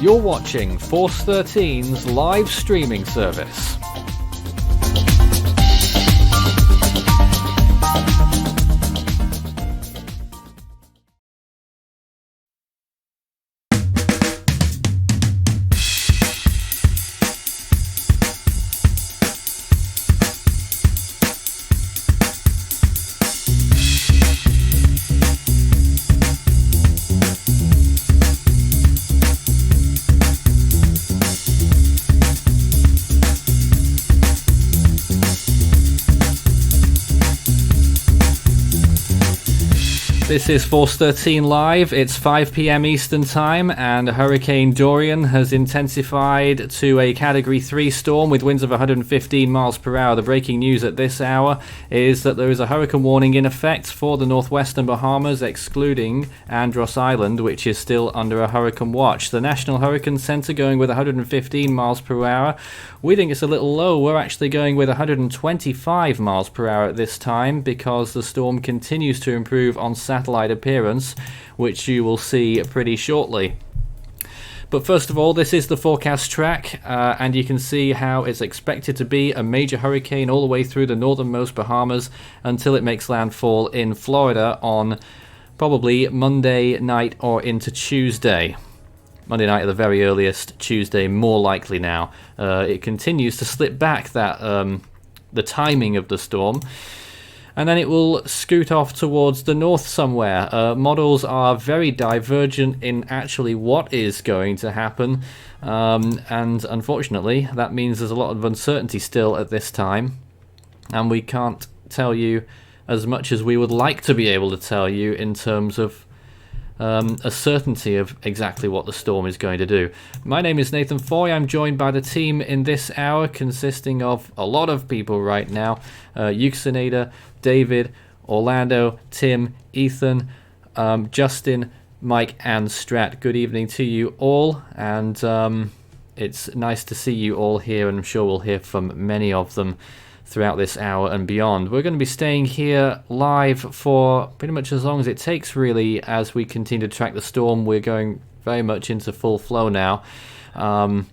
You're watching Force 13's live streaming service. This is Force 13 Live. It's 5 p.m. Eastern Time, and Hurricane Dorian has intensified to a Category 3 storm with winds of 115 miles per hour. The breaking news at this hour is that there is a hurricane warning in effect for the northwestern Bahamas, excluding Andros Island, which is still under a hurricane watch. The National Hurricane Center going with 115 miles per hour. We think it's a little low. We're actually going with 125 miles per hour at this time because the storm continues to improve on satellite appearance, which you will see pretty shortly. But first of all, this is the forecast track, and you can see how it's expected to be a major hurricane all the way through the northernmost Bahamas until it makes landfall in Florida on probably Monday night or into Tuesday. Monday night at the very earliest, Tuesday more likely now. It continues to slip back that the timing of the storm, and then it will scoot off towards the north somewhere. Models are very divergent in actually what is going to happen, and unfortunately that means there's a lot of uncertainty still at this time, and we can't tell you as much as we would like to be able to tell you in terms of a certainty of exactly what the storm is going to do. My name is Nathan Foy. I'm joined by the team in this hour, consisting of a lot of people right now. Yuxinada, David, Orlando, Tim, Ethan, Justin, Mike, and Strat. Good evening to you all, and it's nice to see you all here, and I'm sure we'll hear from many of them throughout this hour and beyond. We're going to be staying here live for pretty much as long as it takes, really, as we continue to track the storm. We're going very much into full flow now, and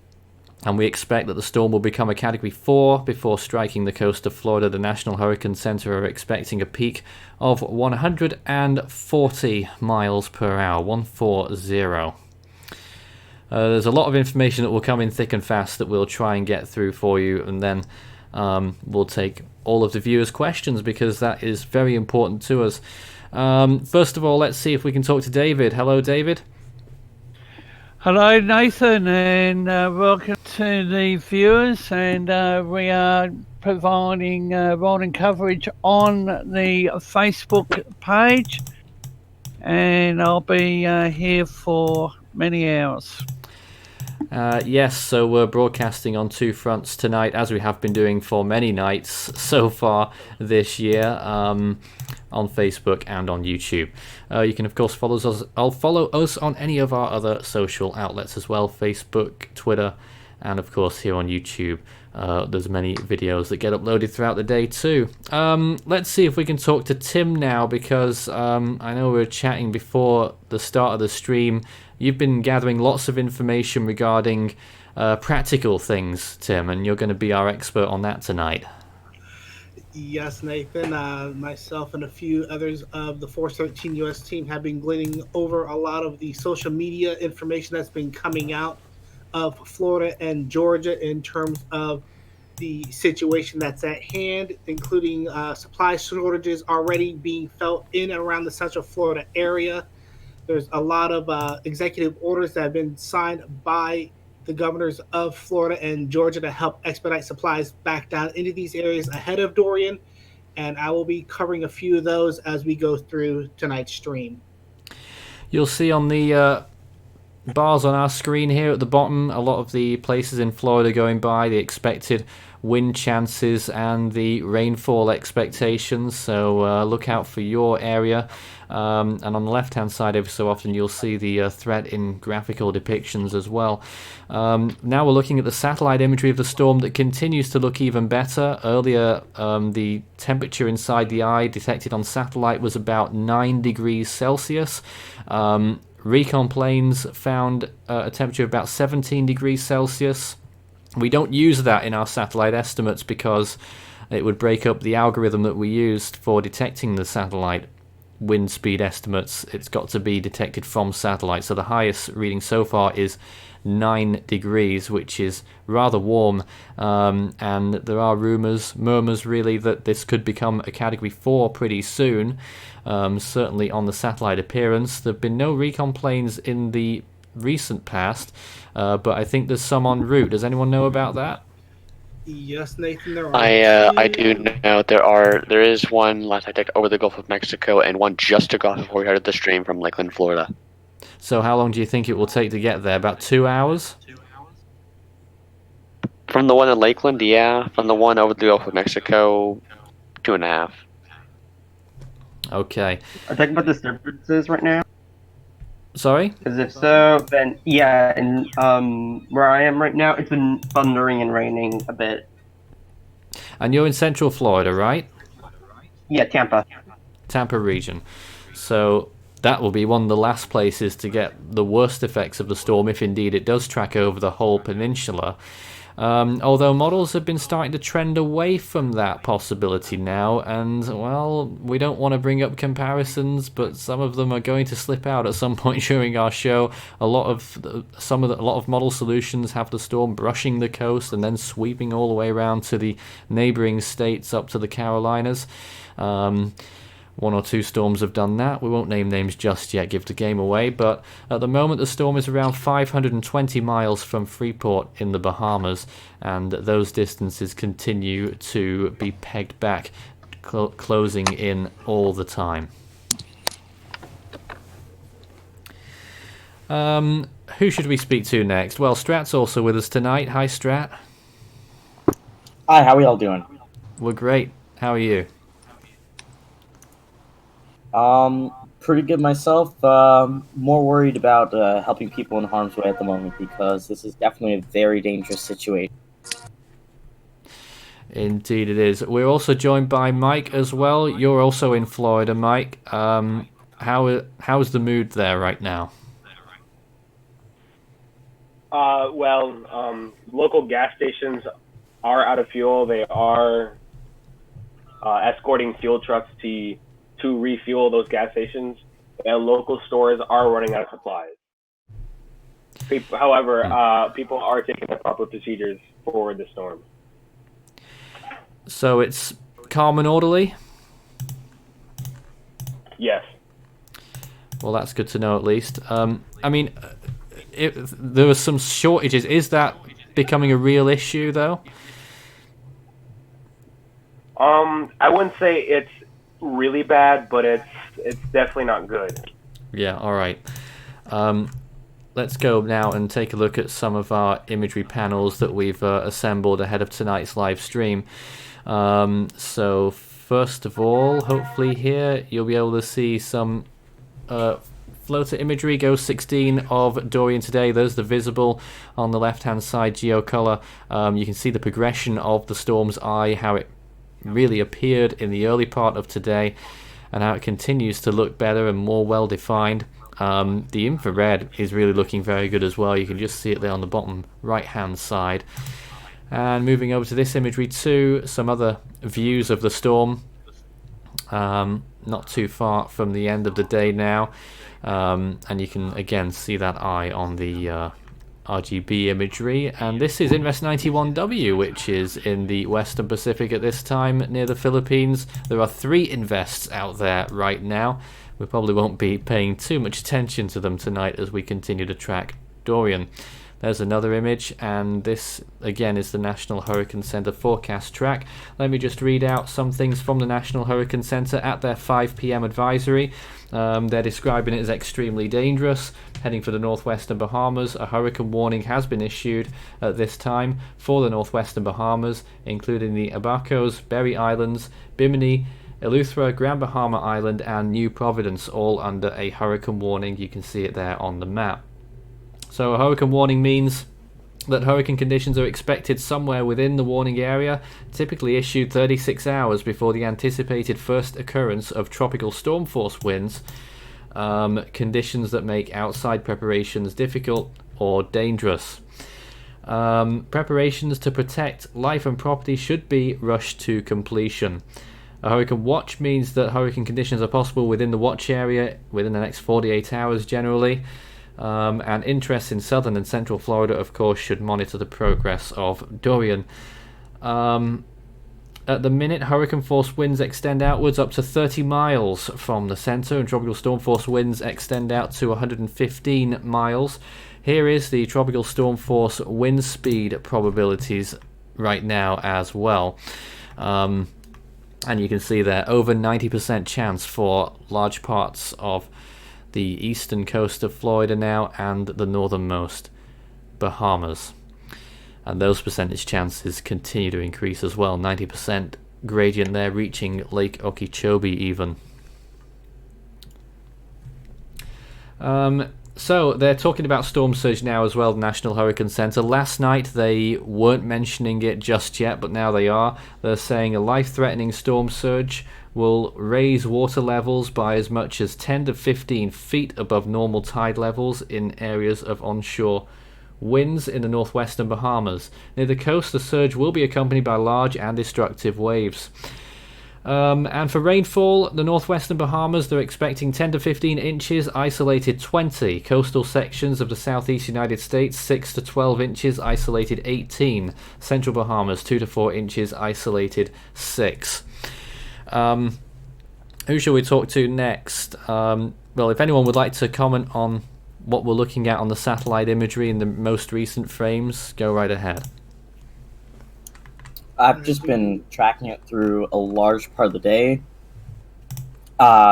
we expect that the storm will become a Category 4 before striking the coast of Florida. The National Hurricane Center are expecting a peak of 140 miles per hour, 140. There's a lot of information that will come in thick and fast that we'll try and get through for you, and then we'll take all of the viewers' questions because that is very important to us. First of all, let's see if we can talk to David. Hello, David. Hello, Nathan, and welcome to the viewers. And we are providing rolling coverage on the Facebook page, and I'll be here for many hours. Yes, so we're broadcasting on two fronts tonight, as we have been doing for many nights so far this year, on Facebook and on YouTube. You can, of course, follow us on any of our other social outlets as well, Facebook, Twitter, and, of course, here on YouTube. There's many videos that get uploaded throughout the day, too. Let's see if we can talk to Tim now, because I know we were chatting before the start of the stream. You've been gathering lots of information regarding practical things, Tim, and you're going to be our expert on that tonight. Yes, Nathan. Myself and a few others of the Force 13 U.S. team have been gleaning over a lot of the social media information that's been coming out of Florida and Georgia in terms of the situation that's at hand, including supply shortages already being felt in and around the Central Florida area. There's a lot of executive orders that have been signed by the governors of Florida and Georgia to help expedite supplies back down into these areas ahead of Dorian. And I will be covering a few of those as we go through tonight's stream. You'll see on the bars on our screen here at the bottom a lot of the places in Florida going by, the expected wind chances and the rainfall expectations, so look out for your area. And on the left hand side, every so often you'll see the threat in graphical depictions as well. Now we're looking at the satellite imagery of the storm that continues to look even better. Earlier, the temperature inside the eye detected on satellite was about 9 degrees Celsius. recon planes found a temperature of about 17 degrees Celsius. We don't use that in our satellite estimates because it would break up the algorithm that we used for detecting the satellite wind speed estimates. It's got to be detected from satellite. So the highest reading so far is 9 degrees, which is rather warm. And there are murmurs really, that this could become a Category 4 pretty soon. Certainly on the satellite appearance. There have been no recon planes in the recent past, but I think there's some en route. Does anyone know about that? Yes, Nathan, there are. I do know there is one last I checked over the Gulf of Mexico and one just took off before we headed the stream from Lakeland, Florida. So how long do you think it will take to get there? About 2 hours? From the one in Lakeland, yeah. From the one over the Gulf of Mexico, 2.5. Okay. Are you talking about disturbances right now? Sorry? Because if so, then yeah, and where I am right now, it's been thundering and raining a bit. And you're in Central Florida, right? Yeah, Tampa. Tampa region. So that will be one of the last places to get the worst effects of the storm, if indeed it does track over the whole peninsula. Although models have been starting to trend away from that possibility now, and well, we don't want to bring up comparisons, but some of them are going to slip out at some point during our show. A lot of model solutions have the storm brushing the coast and then sweeping all the way around to the neighboring states up to the Carolinas. One or two storms have done that. We won't name names just yet, give the game away, but at the moment the storm is around 520 miles from Freeport in the Bahamas, and those distances continue to be pegged back, closing in all the time. Who should we speak to next? Well, Strat's also with us tonight. Hi, Strat. Hi, how are y'all doing? We're great. How are you? Pretty good myself. More worried about helping people in harm's way at the moment because this is definitely a very dangerous situation. Indeed it is. We're also joined by Mike as well. You're also in Florida, Mike. How's the mood there right now? Local gas stations are out of fuel. They are escorting fuel trucks to refuel those gas stations, and local stores are running out of supplies. However, people are taking the proper procedures for the storm. So it's calm and orderly? Yes. Well, that's good to know at least. I mean, there are some shortages. Is that becoming a real issue, though? I wouldn't say it's really bad, but it's definitely not good. Yeah, all right. Let's go now and take a look at some of our imagery panels that we've assembled ahead of tonight's live stream. So first of all, hopefully here you'll be able to see some floater imagery, Ghost 16 of Dorian today. There's the visible on the left-hand side geocolor. You can see the progression of the storm's eye, how it really appeared in the early part of today, and how it continues to look better and more well defined. The infrared is really looking very good as well. You can just see it there on the bottom right hand side. And moving over to this imagery too, some other views of the storm, not too far from the end of the day now, and you can again see that eye on the RGB imagery. And this is Invest 91W, which is in the Western Pacific at this time near the Philippines. There are 3 invests out there right now. We probably won't be paying too much attention to them tonight as we continue to track Dorian. There's another image, and this again is the National Hurricane Center forecast track. Let me just read out some things from the National Hurricane Center at their 5 p.m. advisory. They're describing it as extremely dangerous, heading for the northwestern Bahamas. A hurricane warning has been issued at this time for the northwestern Bahamas, including the Abacos, Berry Islands, Bimini, Eleuthera, Grand Bahama Island, and New Providence, all under a hurricane warning. You can see it there on the map. So a hurricane warning means that hurricane conditions are expected somewhere within the warning area, typically issued 36 hours before the anticipated first occurrence of tropical storm force winds. conditions that make outside preparations difficult or dangerous. Preparations to protect life and property should be rushed to completion. A hurricane watch means that hurricane conditions are possible within the watch area within the next 48 hours generally. And interests in southern and central Florida, of course, should monitor the progress of Dorian. At the minute, hurricane force winds extend outwards up to 30 miles from the center, and tropical storm force winds extend out to 115 miles. Here is the tropical storm force wind speed probabilities right now as well. And you can see there, over 90% chance for large parts of the eastern coast of Florida now and the northernmost Bahamas. And those percentage chances continue to increase as well. 90% gradient there, reaching Lake Okeechobee even. So they're talking about storm surge now as well, the National Hurricane Center. Last night they weren't mentioning it just yet, but now they are. They're saying a life-threatening storm surge will raise water levels by as much as 10 to 15 feet above normal tide levels in areas of onshore winds in the northwestern Bahamas. Near the coast, the surge will be accompanied by large and destructive waves. And for rainfall, the northwestern Bahamas, they're expecting 10 to 15 inches, isolated 20. Coastal sections of the southeast United States, 6 to 12 inches, isolated 18. Central Bahamas, 2 to 4 inches, isolated 6. Who shall we talk to next? Well, if anyone would like to comment on what we're looking at on the satellite imagery in the most recent frames, go right ahead. I've just been tracking it through a large part of the day.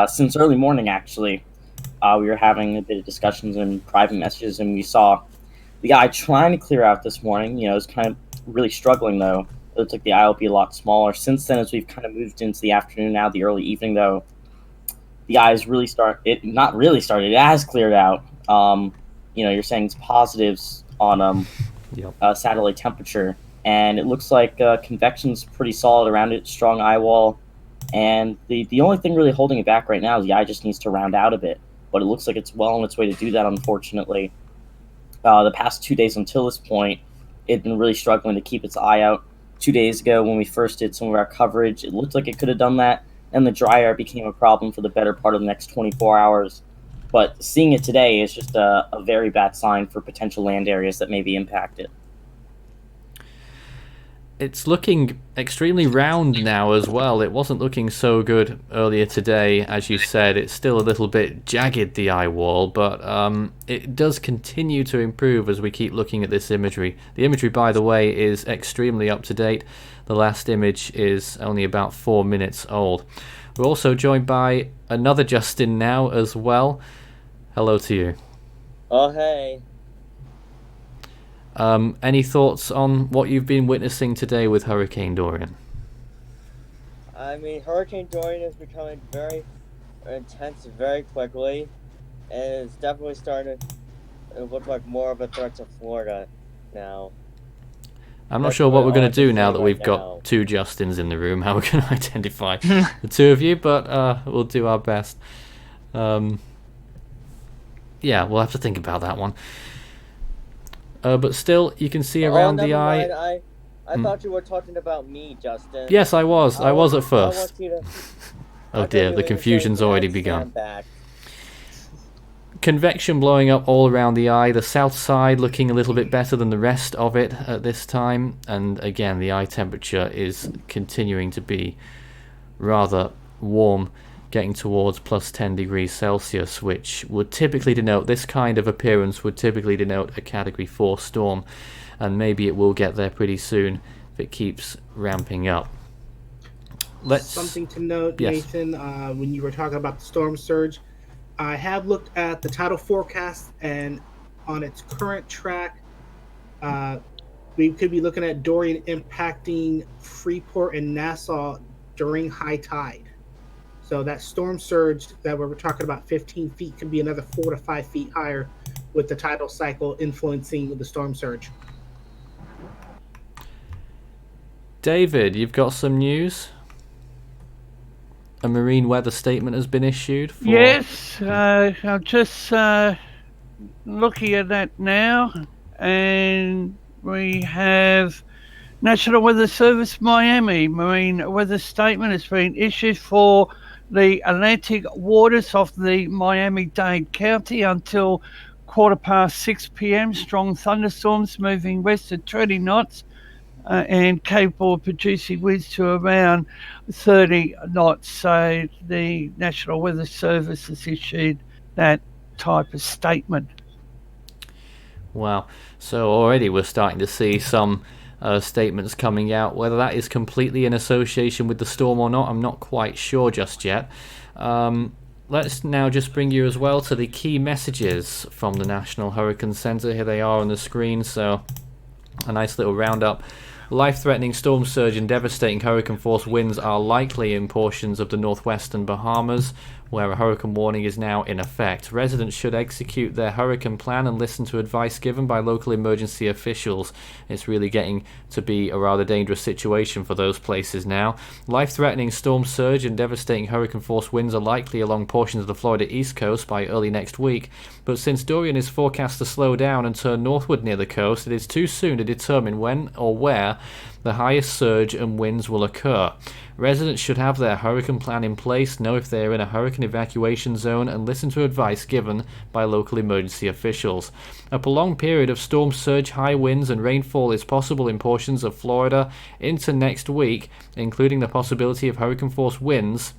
Since early morning, actually, we were having a bit of discussions and private messages, and we saw the eye trying to clear out this morning. You know, it's kind of really struggling, though. It looks like the eye will be a lot smaller. Since then, as we've kind of moved into the afternoon now, the early evening, though, the eye has really it has cleared out. You know, you're saying it's positives on satellite temperature, and it looks like convection's pretty solid around it, strong eye wall, and the only thing really holding it back right now is the eye just needs to round out a bit, but it looks like it's well on its way to do that, unfortunately. The past 2 days until this point, it had been really struggling to keep its eye out. 2 days ago, when we first did some of our coverage, it looked like it could have done that, and the dry air became a problem for the better part of the next 24 hours. But seeing it today is just a very bad sign for potential land areas that may be impacted. It's looking extremely round now as well. It wasn't looking so good earlier today, as you said. It's still a little bit jagged, the eye wall, but it does continue to improve as we keep looking at this imagery. The imagery, by the way, is extremely up to date. The last image is only about 4 minutes old. We're also joined by another Justin now as well. Hello to you. Oh, hey. Any thoughts on what you've been witnessing today with Hurricane Dorian? I mean, Hurricane Dorian is becoming very intense very quickly, and it's definitely starting to look like more of a threat to Florida now. I'm not sure what we're going to do now that we've got two Justins in the room, how we're going to identify the two of you, but we'll do our best. Yeah, we'll have to think about that one. But still, you can see around the eye... Mind. I thought you were talking about me, Justin. Yes, I was. I was at first. To... Oh dear, the confusion's already begun. Convection blowing up all around the eye. The south side looking a little bit better than the rest of it at this time. And again, the eye temperature is continuing to be rather warm, getting towards plus 10 degrees Celsius, which would typically denote, this kind of appearance would typically denote a Category 4 storm, and maybe it will get there pretty soon if it keeps ramping up. Something to note, yes. Nathan, when you were talking about the storm surge, I have looked at the tidal forecast, and on its current track, we could be looking at Dorian impacting Freeport and Nassau during high tide. So that storm surge that we were talking about, 15 feet, could be another 4 to 5 feet higher with the tidal cycle influencing the storm surge. David, you've got some news? a marine weather statement has been issued for... Yes, I'm just looking at that now, and we have National Weather Service Miami marine weather statement has been issued for the Atlantic waters off the Miami-Dade County until 6:15 p.m. Strong thunderstorms moving west at 20 knots and capable of producing winds to around 30 knots. So the National Weather Service has issued that type of statement. Wow. So already we're starting to see some statements coming out. Whether that is completely in association with the storm or not, I'm not quite sure just yet. Let's now just bring you as well to the key messages from the National Hurricane Center. Here they are on the screen. So a nice little roundup. Life-threatening storm surge and devastating hurricane-force winds are likely in portions of the northwestern Bahamas, where a hurricane warning is now in effect. Residents should execute their hurricane plan and listen to advice given by local emergency officials. It's really getting to be a rather dangerous situation for those places now. Life-threatening storm surge and devastating hurricane-force winds are likely along portions of the Florida East Coast by early next week, but since Dorian is forecast to slow down and turn northward near the coast, it is too soon to determine when or where the highest surge and winds will occur. Residents should have their hurricane plan in place, know if they are in a hurricane evacuation zone, and listen to advice given by local emergency officials. A prolonged period of storm surge, high winds, and rainfall is possible in portions of Florida into next week, including the possibility of hurricane-force winds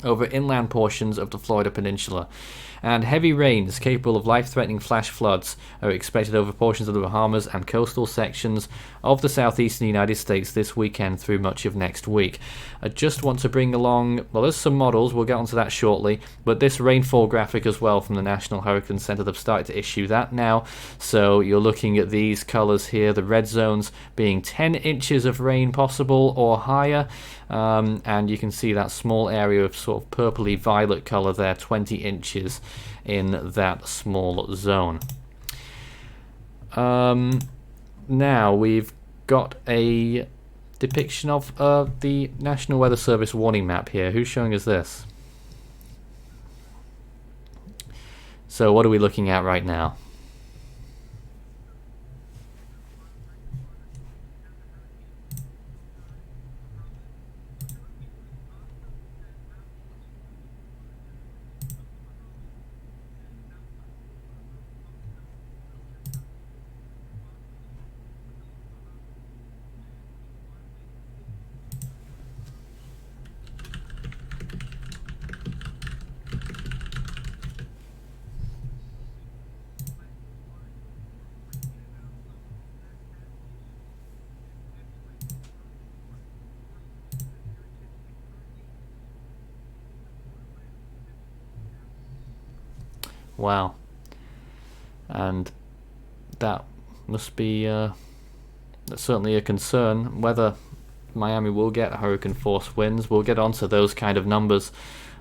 over inland portions of the Florida Peninsula. And heavy rains capable of life-threatening flash floods are expected over portions of the Bahamas and coastal sections of the southeastern United States this weekend through much of next week. I just want to bring along, well, there's some models, we'll get onto that shortly, but this rainfall graphic as well from the National Hurricane Center. They've started to issue that now, so you're looking at these colors here, the red zones being 10 inches of rain possible or higher, and you can see that small area of sort of purpley violet color there, 20 inches in that small zone. Now we've got a depiction of the National Weather Service warning map here. Who's showing us this? So what are we looking at right now? Wow. And that must be that's certainly a concern. Whether Miami will get hurricane force winds, we'll get onto those kind of numbers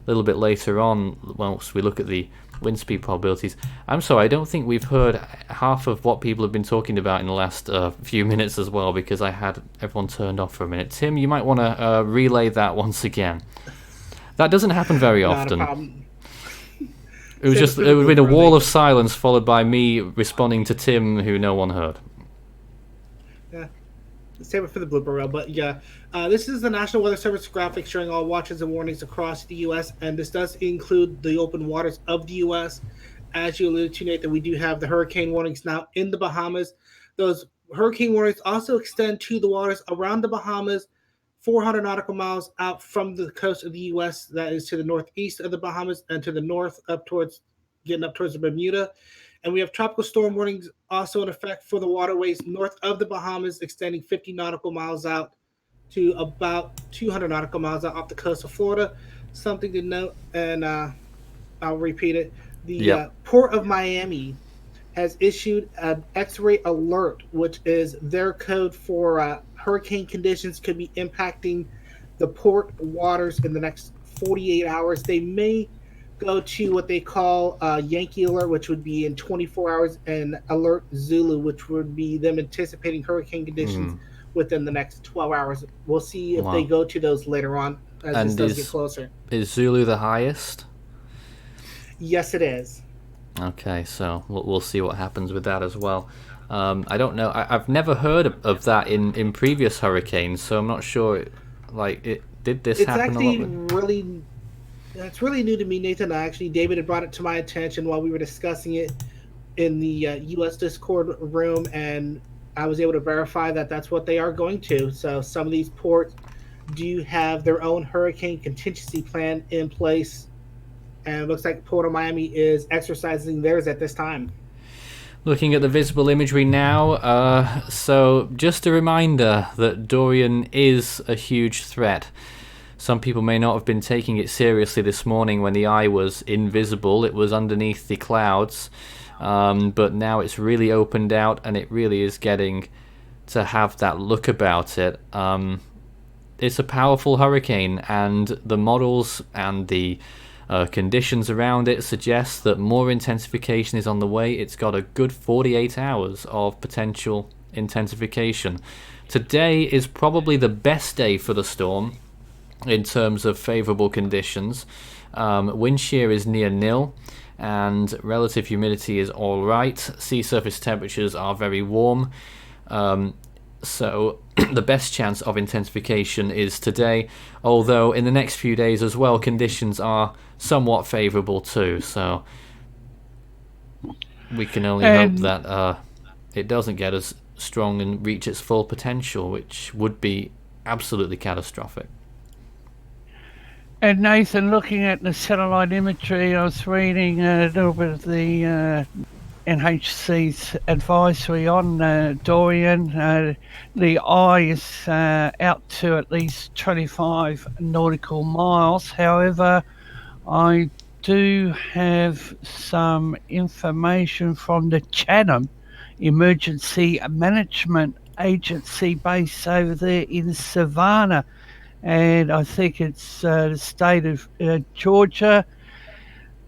a little bit later on once we look at the wind speed probabilities. I'm sorry, I don't think we've heard half of what people have been talking about in the last few minutes as well, because I had everyone turned off for a minute. Tim, you might want to relay that once again. That doesn't happen very often. It was just, it would have been a wall of silence followed by me responding to Tim, who no one heard. Yeah, save it for the blooper reel, but yeah. This is the National Weather Service graphic showing all watches and warnings across the U.S., and this does include the open waters of the U.S. As you alluded to, Nathan, we do have the hurricane warnings now in the Bahamas. Those hurricane warnings also extend to the waters around the Bahamas, 400 nautical miles out from the coast of the U.S. That is to the northeast of the Bahamas and to the north getting up towards Bermuda. And we have tropical storm warnings also in effect for the waterways north of the Bahamas, extending 50 nautical miles out to about 200 nautical miles out off the coast of Florida. Something to note, and I'll repeat it. The Port of Miami has issued an X-ray alert, which is their code for hurricane conditions could be impacting the port waters in the next 48 hours. They may go to what they call Yankee alert, which would be in 24 hours, and alert Zulu, which would be them anticipating hurricane conditions within the next 12 hours. We'll see if they go to those later on as And this does get closer. Is Zulu the highest? Yes, it is. Okay, so we'll see what happens with that as well. I don't know. I've never heard of that in previous hurricanes, so I'm not sure. Did this happen a lot? It's really new to me, Nathan. Actually, David had brought it to my attention while we were discussing it in the U.S. Discord room, and I was able to verify that that's what they are going to. So some of these ports do have their own hurricane contingency plan in place, and it looks like Port of Miami is exercising theirs at this time. Looking at the visible imagery now, so just a reminder that Dorian is a huge threat. Some people may not have been taking it seriously this morning when the eye was invisible. It was underneath the clouds, but now it's really opened out and it really is getting to have that look about it. It's a powerful hurricane, and the models and the conditions around it suggest that more intensification is on the way. It's got a good 48 hours of potential intensification. Today is probably the best day for the storm in terms of favorable conditions. Wind shear is near nil and relative humidity is all right. Sea surface temperatures are very warm. So the best chance of intensification is today, although in the next few days as well conditions are somewhat favorable too, so we can only hope that it doesn't get as strong and reach its full potential, which would be absolutely catastrophic. And Nathan, looking at the satellite imagery, I was reading a little bit of the NHC's advisory on Dorian. The eye is out to at least 25 nautical miles. However, I do have some information from the Chatham Emergency Management Agency based over there in Savannah, and I think it's the state of Georgia.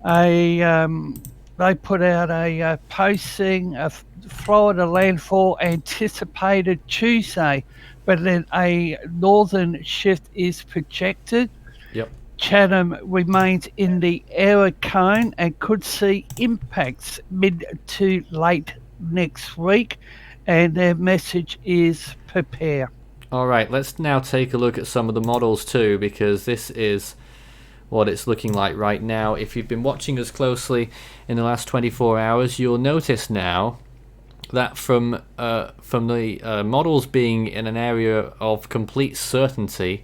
They put out a posting of Florida landfall anticipated Tuesday, but then a northern shift is projected. Yep. Chatham remains in the error cone and could see impacts mid to late next week, and their message is prepare. All right, let's now take a look at some of the models too, because this is what it's looking like right now. If you've been watching us closely in the last 24 hours, you'll notice now that from the models being in an area of complete certainty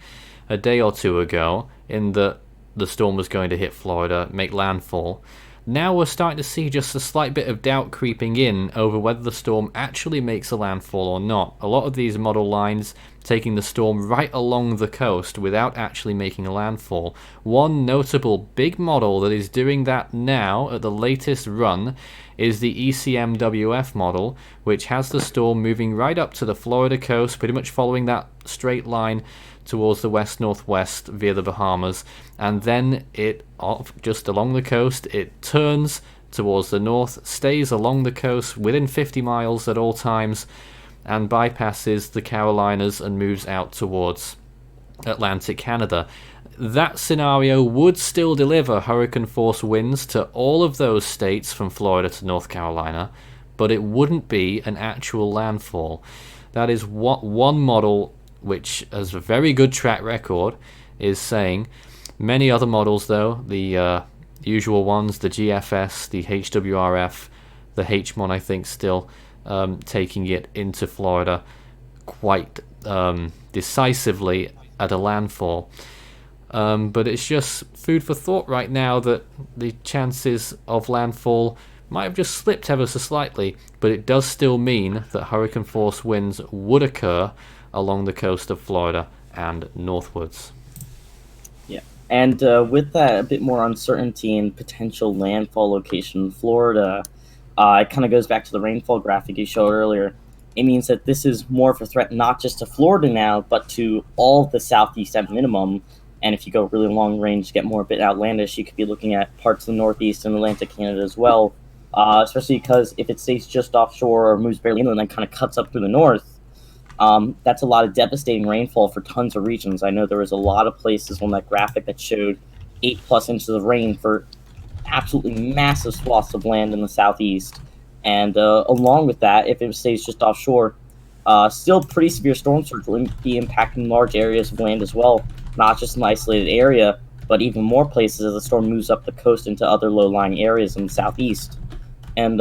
a day or two ago, in that the storm was going to hit Florida, make landfall, now we're starting to see just a slight bit of doubt creeping in over whether the storm actually makes a landfall or not. A lot of these model lines taking the storm right along the coast without actually making a landfall. One notable big model that is doing that now at the latest run is the Ecmwf model, which has the storm moving right up to the Florida coast, pretty much following that straight line towards the west-northwest via the Bahamas, and then it, just along the coast, it turns towards the north, stays along the coast within 50 miles at all times, and bypasses the Carolinas and moves out towards Atlantic Canada. That scenario would still deliver hurricane force winds to all of those states from Florida to North Carolina, but it wouldn't be an actual landfall. That is what one model, which has a very good track record, is saying. Many other models, though, the usual ones, the GFS, the HWRF, the HMON, I think, still taking it into Florida quite decisively at a landfall. But it's just food for thought right now that the chances of landfall might have just slipped ever so slightly, but it does still mean that hurricane force winds would occur along the coast of Florida and northwards. Yeah, and with that a bit more uncertainty and potential landfall location in Florida, it kind of goes back to the rainfall graphic you showed earlier. It means that this is more of a threat not just to Florida now, but to all of the southeast at minimum. And if you go really long range, get more a bit outlandish, you could be looking at parts of the northeast and Atlantic Canada as well, especially because if it stays just offshore or moves barely inland and kind of cuts up through the north, That's a lot of devastating rainfall for tons of regions. I know there was a lot of places on that graphic that showed 8+ inches of rain for absolutely massive swaths of land in the southeast. And along with that, if it stays just offshore, still pretty severe storm surge will be impacting large areas of land as well, not just an isolated area, but even more places as the storm moves up the coast into other low-lying areas in the southeast. And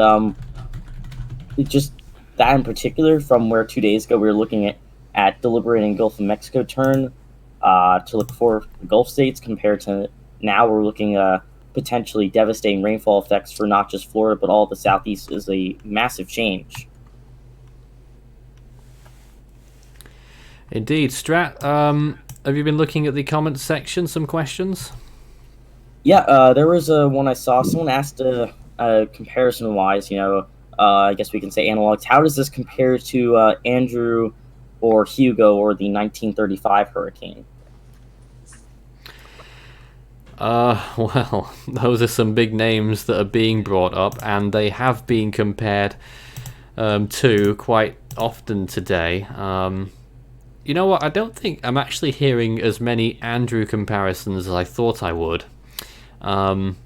it just, that in particular, from where 2 days ago we were looking at deliberating Gulf of Mexico turn to look for the Gulf states, compared to now we're looking potentially devastating rainfall effects for not just Florida, but all of the southeast, is a massive change. Indeed. Strat, have you been looking at the comments section? Some questions? Yeah, there was one I saw. Someone asked, comparison-wise, I guess we can say analogs. How does this compare to Andrew or Hugo or the 1935 hurricane? Well, those are some big names that are being brought up, and they have been compared to quite often today. You know what? I don't think I'm actually hearing as many Andrew comparisons as I thought I would. I'm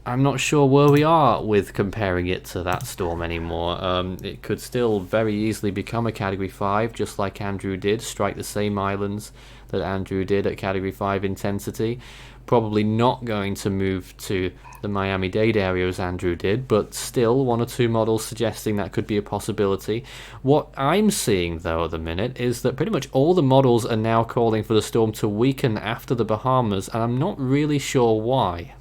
not sure where we are with comparing it to that storm anymore. It could still very easily become a Category 5, just like Andrew did, strike the same islands that Andrew did at Category 5 intensity. Probably not going to move to the Miami-Dade area as Andrew did, but still one or two models suggesting that could be a possibility. What I'm seeing, though, at the minute is that pretty much all the models are now calling for the storm to weaken after the Bahamas, and I'm not really sure why.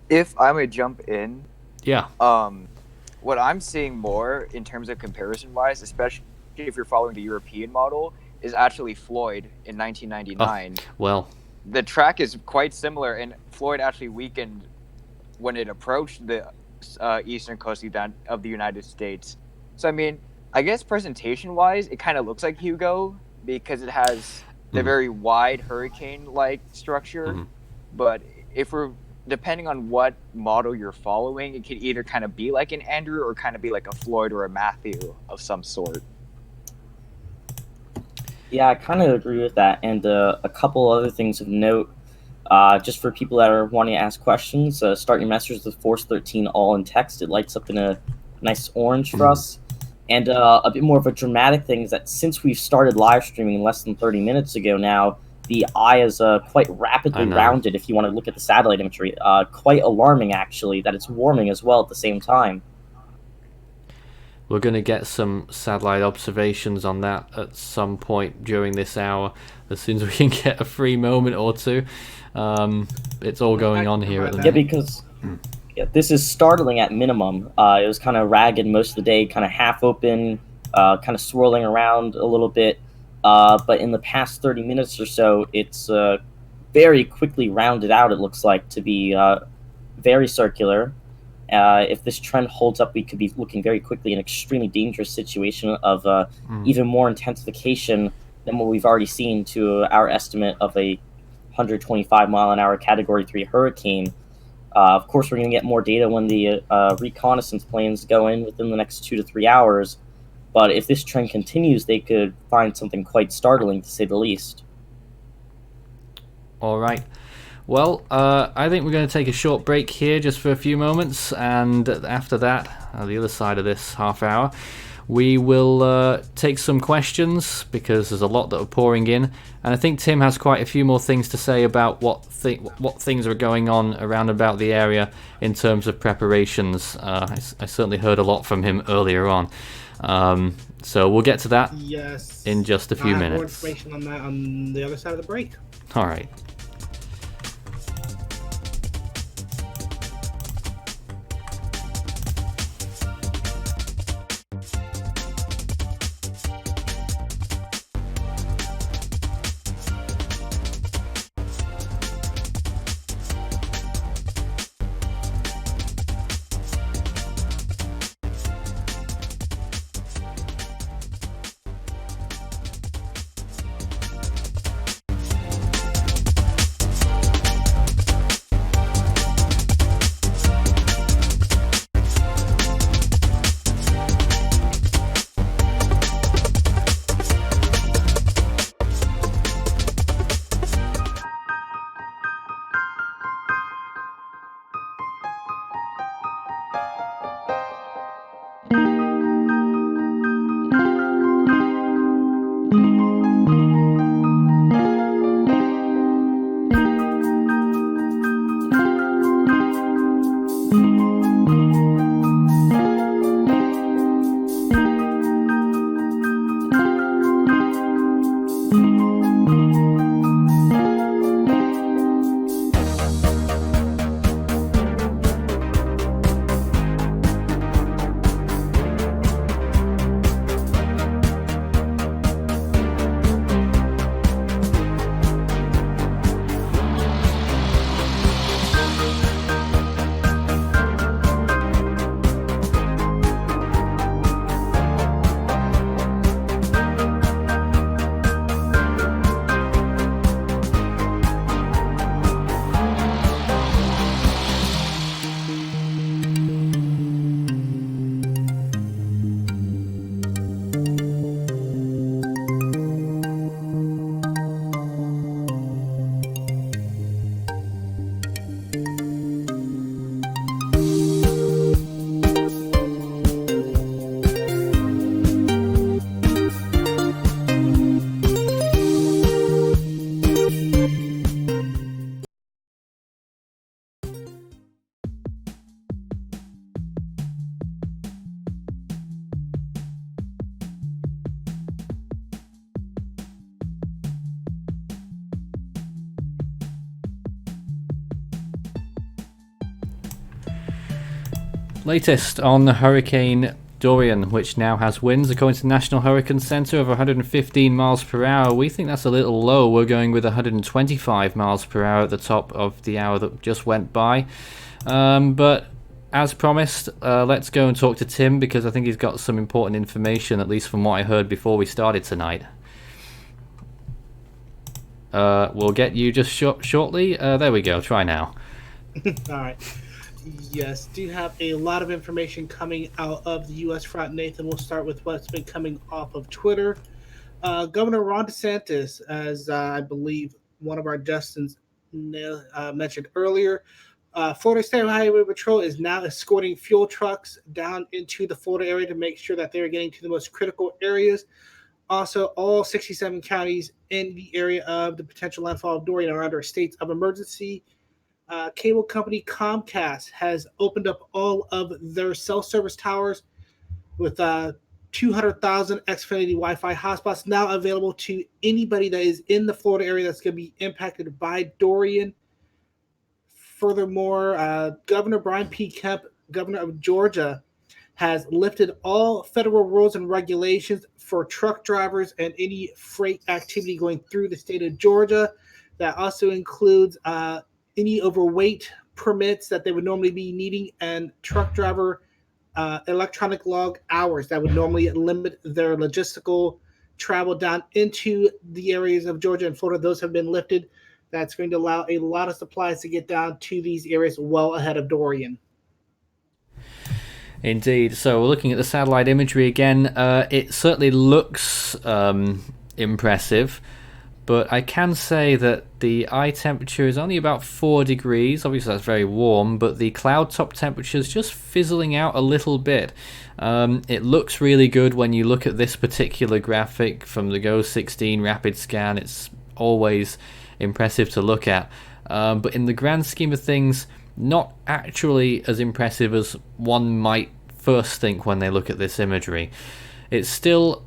If I may jump in, yeah. What I'm seeing more in terms of comparison-wise, especially if you're following the European model, is actually Floyd in 1999. Well, the track is quite similar, and Floyd actually weakened when it approached the eastern coast of the United States. So, I mean, I guess presentation-wise, it kind of looks like Hugo because it has the very wide hurricane-like structure. But if we're depending on what model you're following, it could either kind of be like an Andrew or kind of be like a Floyd or a Matthew of some sort. Yeah, I kind of agree with that. And a couple other things of note, just for people that are wanting to ask questions, start your messages with Force 13 all in text. It lights up in a nice orange for us. And a bit more of a dramatic thing is that since we've started live streaming less than 30 minutes ago now, the eye is quite rapidly rounded if you want to look at the satellite imagery. Quite alarming, actually, that it's warming as well at the same time. We're going to get some satellite observations on that at some point during this hour, as soon as we can get a free moment or two. It's all going on here at the minute. Yeah, because this is startling at minimum. It was kind of ragged most of the day, kind of half open, kind of swirling around a little bit. But in the past 30 minutes or so, it's very quickly rounded out, it looks like, to be very circular. If this trend holds up, we could be looking very quickly in an extremely dangerous situation of even more intensification than what we've already seen to our estimate of a 125-mile-an-hour Category 3 hurricane. Of course, we're going to get more data when the reconnaissance planes go in within the next 2 to 3 hours. But if this trend continues, they could find something quite startling, to say the least. All right. Well, I think we're going to take a short break here just for a few moments, and after that, the other side of this half hour, we will take some questions, because there's a lot that are pouring in, and I think Tim has quite a few more things to say about what things are going on around about the area in terms of preparations. I certainly heard a lot from him earlier on. So we'll get to that in just a few minutes. More information on that on the other side of the break. All right. Latest on Hurricane Dorian, which now has winds, according to the National Hurricane Center, of 115 miles per hour. We think that's a little low. We're going with 125 miles per hour at the top of the hour that just went by. But as promised, let's go and talk to Tim, because I think he's got some important information, at least from what I heard before we started tonight. We'll get you just shortly. There we go. Try now. All right. Yes, do have a lot of information coming out of the U.S. front, Nathan. We'll start with what's been coming off of Twitter. Governor Ron DeSantis, as I believe one of our Justins mentioned earlier, Florida State Highway Patrol is now escorting fuel trucks down into the Florida area to make sure that they're getting to the most critical areas. Also, all 67 counties in the area of the potential landfall of Dorian are under states of emergency. Cable company Comcast has opened up all of their cell service towers with 200,000 Xfinity Wi-Fi hotspots now available to anybody that is in the Florida area that's going to be impacted by Dorian. Furthermore, Governor Brian P. Kemp, governor of Georgia, has lifted all federal rules and regulations for truck drivers and any freight activity going through the state of Georgia. That also includes any overweight permits that they would normally be needing, and truck driver electronic log hours that would normally limit their logistical travel down into the areas of Georgia and Florida. Those have been lifted. That's going to allow a lot of supplies to get down to these areas well ahead of Dorian. Indeed. So we're looking at the satellite imagery again. It certainly looks impressive, but I can say that the eye temperature is only about 4 degrees. Obviously that's very warm, but the cloud top temperature is just fizzling out a little bit. It looks really good when you look at this particular graphic from the Go16 rapid scan. It's always impressive to look at. But in the grand scheme of things, not actually as impressive as one might first think when they look at this imagery. It's still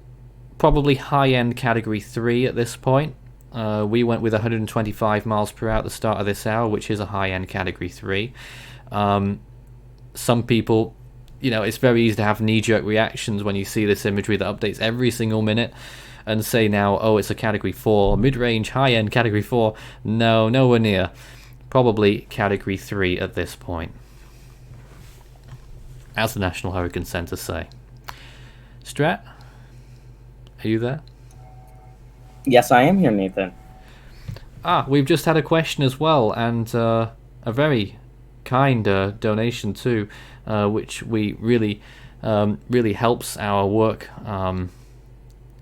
probably high-end Category 3 at this point. We went with 125 miles per hour at the start of this hour, which is a high-end Category 3. Some people, it's very easy to have knee-jerk reactions when you see this imagery that updates every single minute and say now, oh, it's a Category 4, mid-range, high-end Category 4. No, nowhere near. Probably Category 3 at this point, as the National Hurricane Center say. Strat, are you there? Yes, I am here, Nathan. We've just had a question as well, and a very kind donation too, which we really helps our work.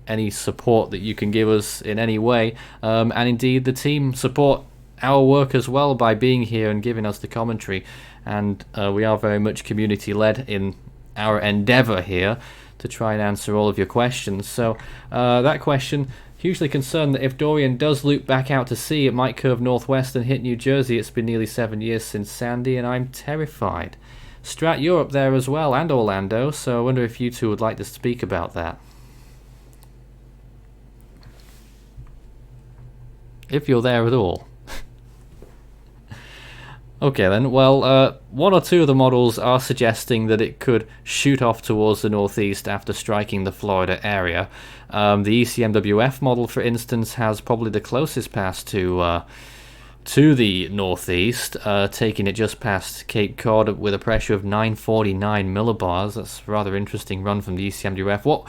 Any support that you can give us in any way, and indeed the team support our work as well by being here and giving us the commentary, and we are very much community led in our endeavor here to try and answer all of your questions. So that question, hugely concerned that if Dorian does loop back out to sea, it might curve northwest and hit New Jersey. It's been nearly 7 years since Sandy, and I'm terrified. Strat, you're up there as well, and Orlando, so I wonder if you two would like to speak about that. If you're there at all. Okay then, well, one or two of the models are suggesting that it could shoot off towards the northeast after striking the Florida area. The Ecmwf model, for instance, has probably the closest pass to the northeast, taking it just past Cape Cod with a pressure of 949 millibars. That's a rather interesting run from the Ecmwf.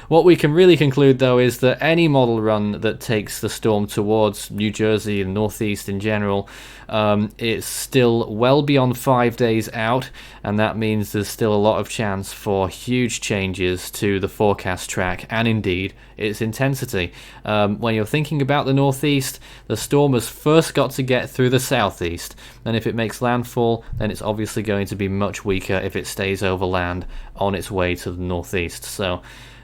What we can really conclude, though, is that any model run that takes the storm towards New Jersey and northeast in general is still well beyond 5 days out, and that means there's still a lot of chance for huge changes to the forecast track and indeed its intensity. When you're thinking about the northeast, the storm has first got to get through the southeast, and if it makes landfall, then it's obviously going to be much weaker if it stays over land on its way to the northeast. So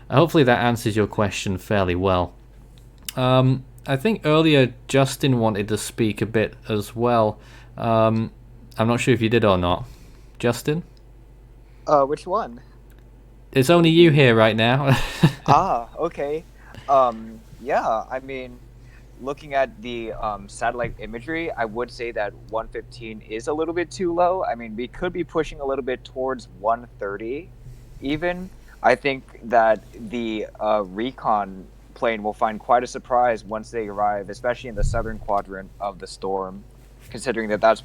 hopefully that answers your question fairly well. I think earlier Justin wanted to speak a bit as well. I'm not sure if you did or not. Justin? Which one? It's only you here right now. Okay. Yeah, I mean, looking at the satellite imagery, I would say that 115 is a little bit too low. I mean, we could be pushing a little bit towards 130 even. I think that the recon plane will find quite a surprise once they arrive, especially in the southern quadrant of the storm, considering that that's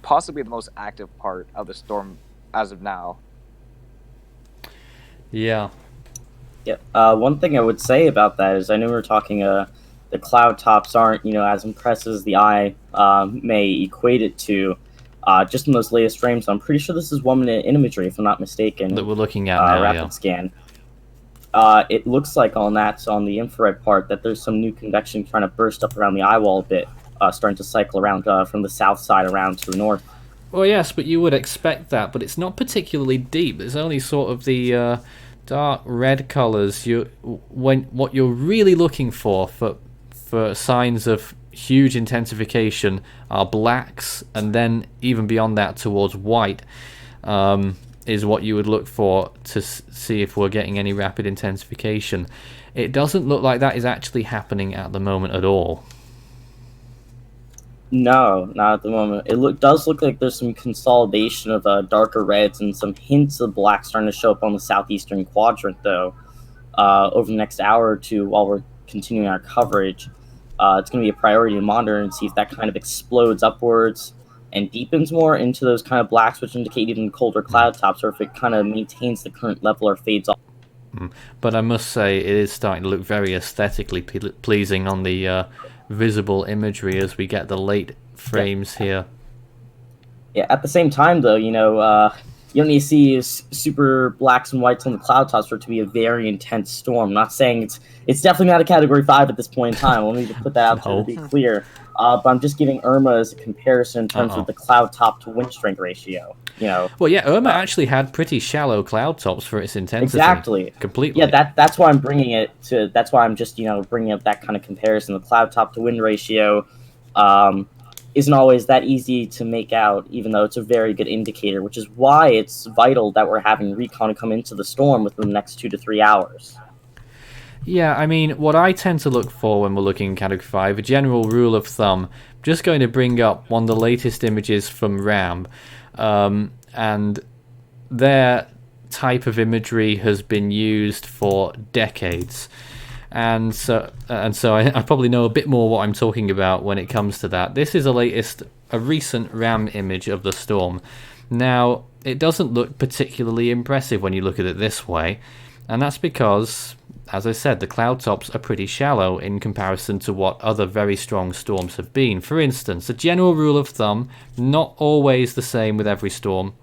possibly the most active part of the storm as of now. Yeah. Yeah. One thing I would say about that is I know we were talking. The cloud tops aren't as impressive as the eye may equate it to. Just in those latest frames, I'm pretty sure this is 1 minute in imagery, if I'm not mistaken. That we're looking at now. Rapid Yeah. scan. It looks like on the infrared part that there's some new convection trying to burst up around the eye wall a bit, starting to cycle around from the south side around to the north. Well, yes, but you would expect that, but it's not particularly deep. It's only sort of the dark red colors. What you're really looking for signs of huge intensification are blacks, and then even beyond that towards white is what you would look for to see if we're getting any rapid intensification. It doesn't look like that is actually happening at the moment at all. No, not at the moment. It does look like there's some consolidation of darker reds and some hints of black starting to show up on the southeastern quadrant, though, over the next hour or two while we're continuing our coverage. It's going to be a priority to monitor and see if that kind of explodes upwards and deepens more into those kind of blacks, which indicate even colder cloud tops, or if it kind of maintains the current level or fades off. But I must say, it is starting to look very aesthetically pleasing on the visible imagery as we get the late frames here. Yeah, at the same time, though, you don't need to see super blacks and whites on the cloud tops for it to be a very intense storm. I'm not saying it's definitely not a Category 5 at this point in time. We'll need to put that out there to be clear. But I'm just giving Irma as a comparison in terms of the cloud top to wind strength ratio. Well, yeah, Irma actually had pretty shallow cloud tops for its intensity. Exactly. Completely. Yeah, that's why I'm bringing it to. That's why I'm just bringing up that kind of comparison. The cloud top to wind ratio isn't always that easy to make out, even though it's a very good indicator. Which is why it's vital that we're having recon come into the storm within the next 2 to 3 hours. Yeah, I mean, what I tend to look for when we're looking at Category 5, a general rule of thumb, just going to bring up one of the latest images from RAM, and their type of imagery has been used for decades. And so I probably know a bit more what I'm talking about when it comes to that. This is a recent RAM image of the storm. Now, it doesn't look particularly impressive when you look at it this way, and that's because, as I said, the cloud tops are pretty shallow in comparison to what other very strong storms have been. For instance, a general rule of thumb, not always the same with every storm,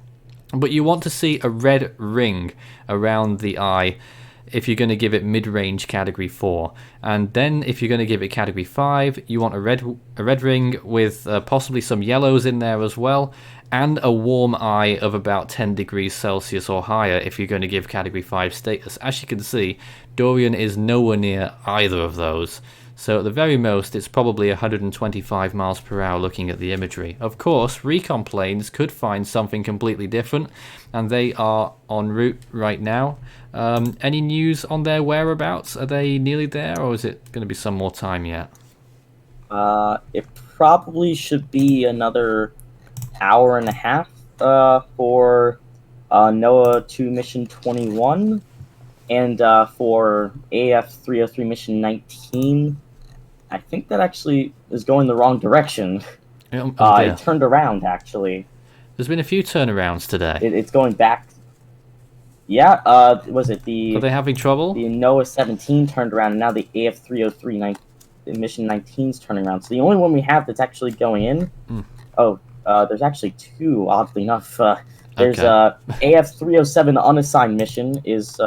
but you want to see a red ring around the eye if you're going to give it mid-range Category 4. And then if you're going to give it Category 5, you want a red ring with possibly some yellows in there as well, and a warm eye of about 10 degrees Celsius or higher if you're going to give Category 5 status. As you can see, Dorian is nowhere near either of those. So at the very most, it's probably 125 miles per hour looking at the imagery. Of course, recon planes could find something completely different, and they are en route right now. Any news on their whereabouts? Are they nearly there, or is it going to be some more time yet? It probably should be another hour and a half for NOAA 2 Mission 21, and for AF 303 Mission 19. I think that actually is going the wrong direction. It turned around, actually. There's been a few turnarounds today. It's going back. Yeah, was it the... Are they having trouble? The NOAA 17 turned around, and now the AF 303 Mission 19's turning around. So the only one we have that's actually going in... there's actually two, oddly enough. There's AF 307, the unassigned mission, is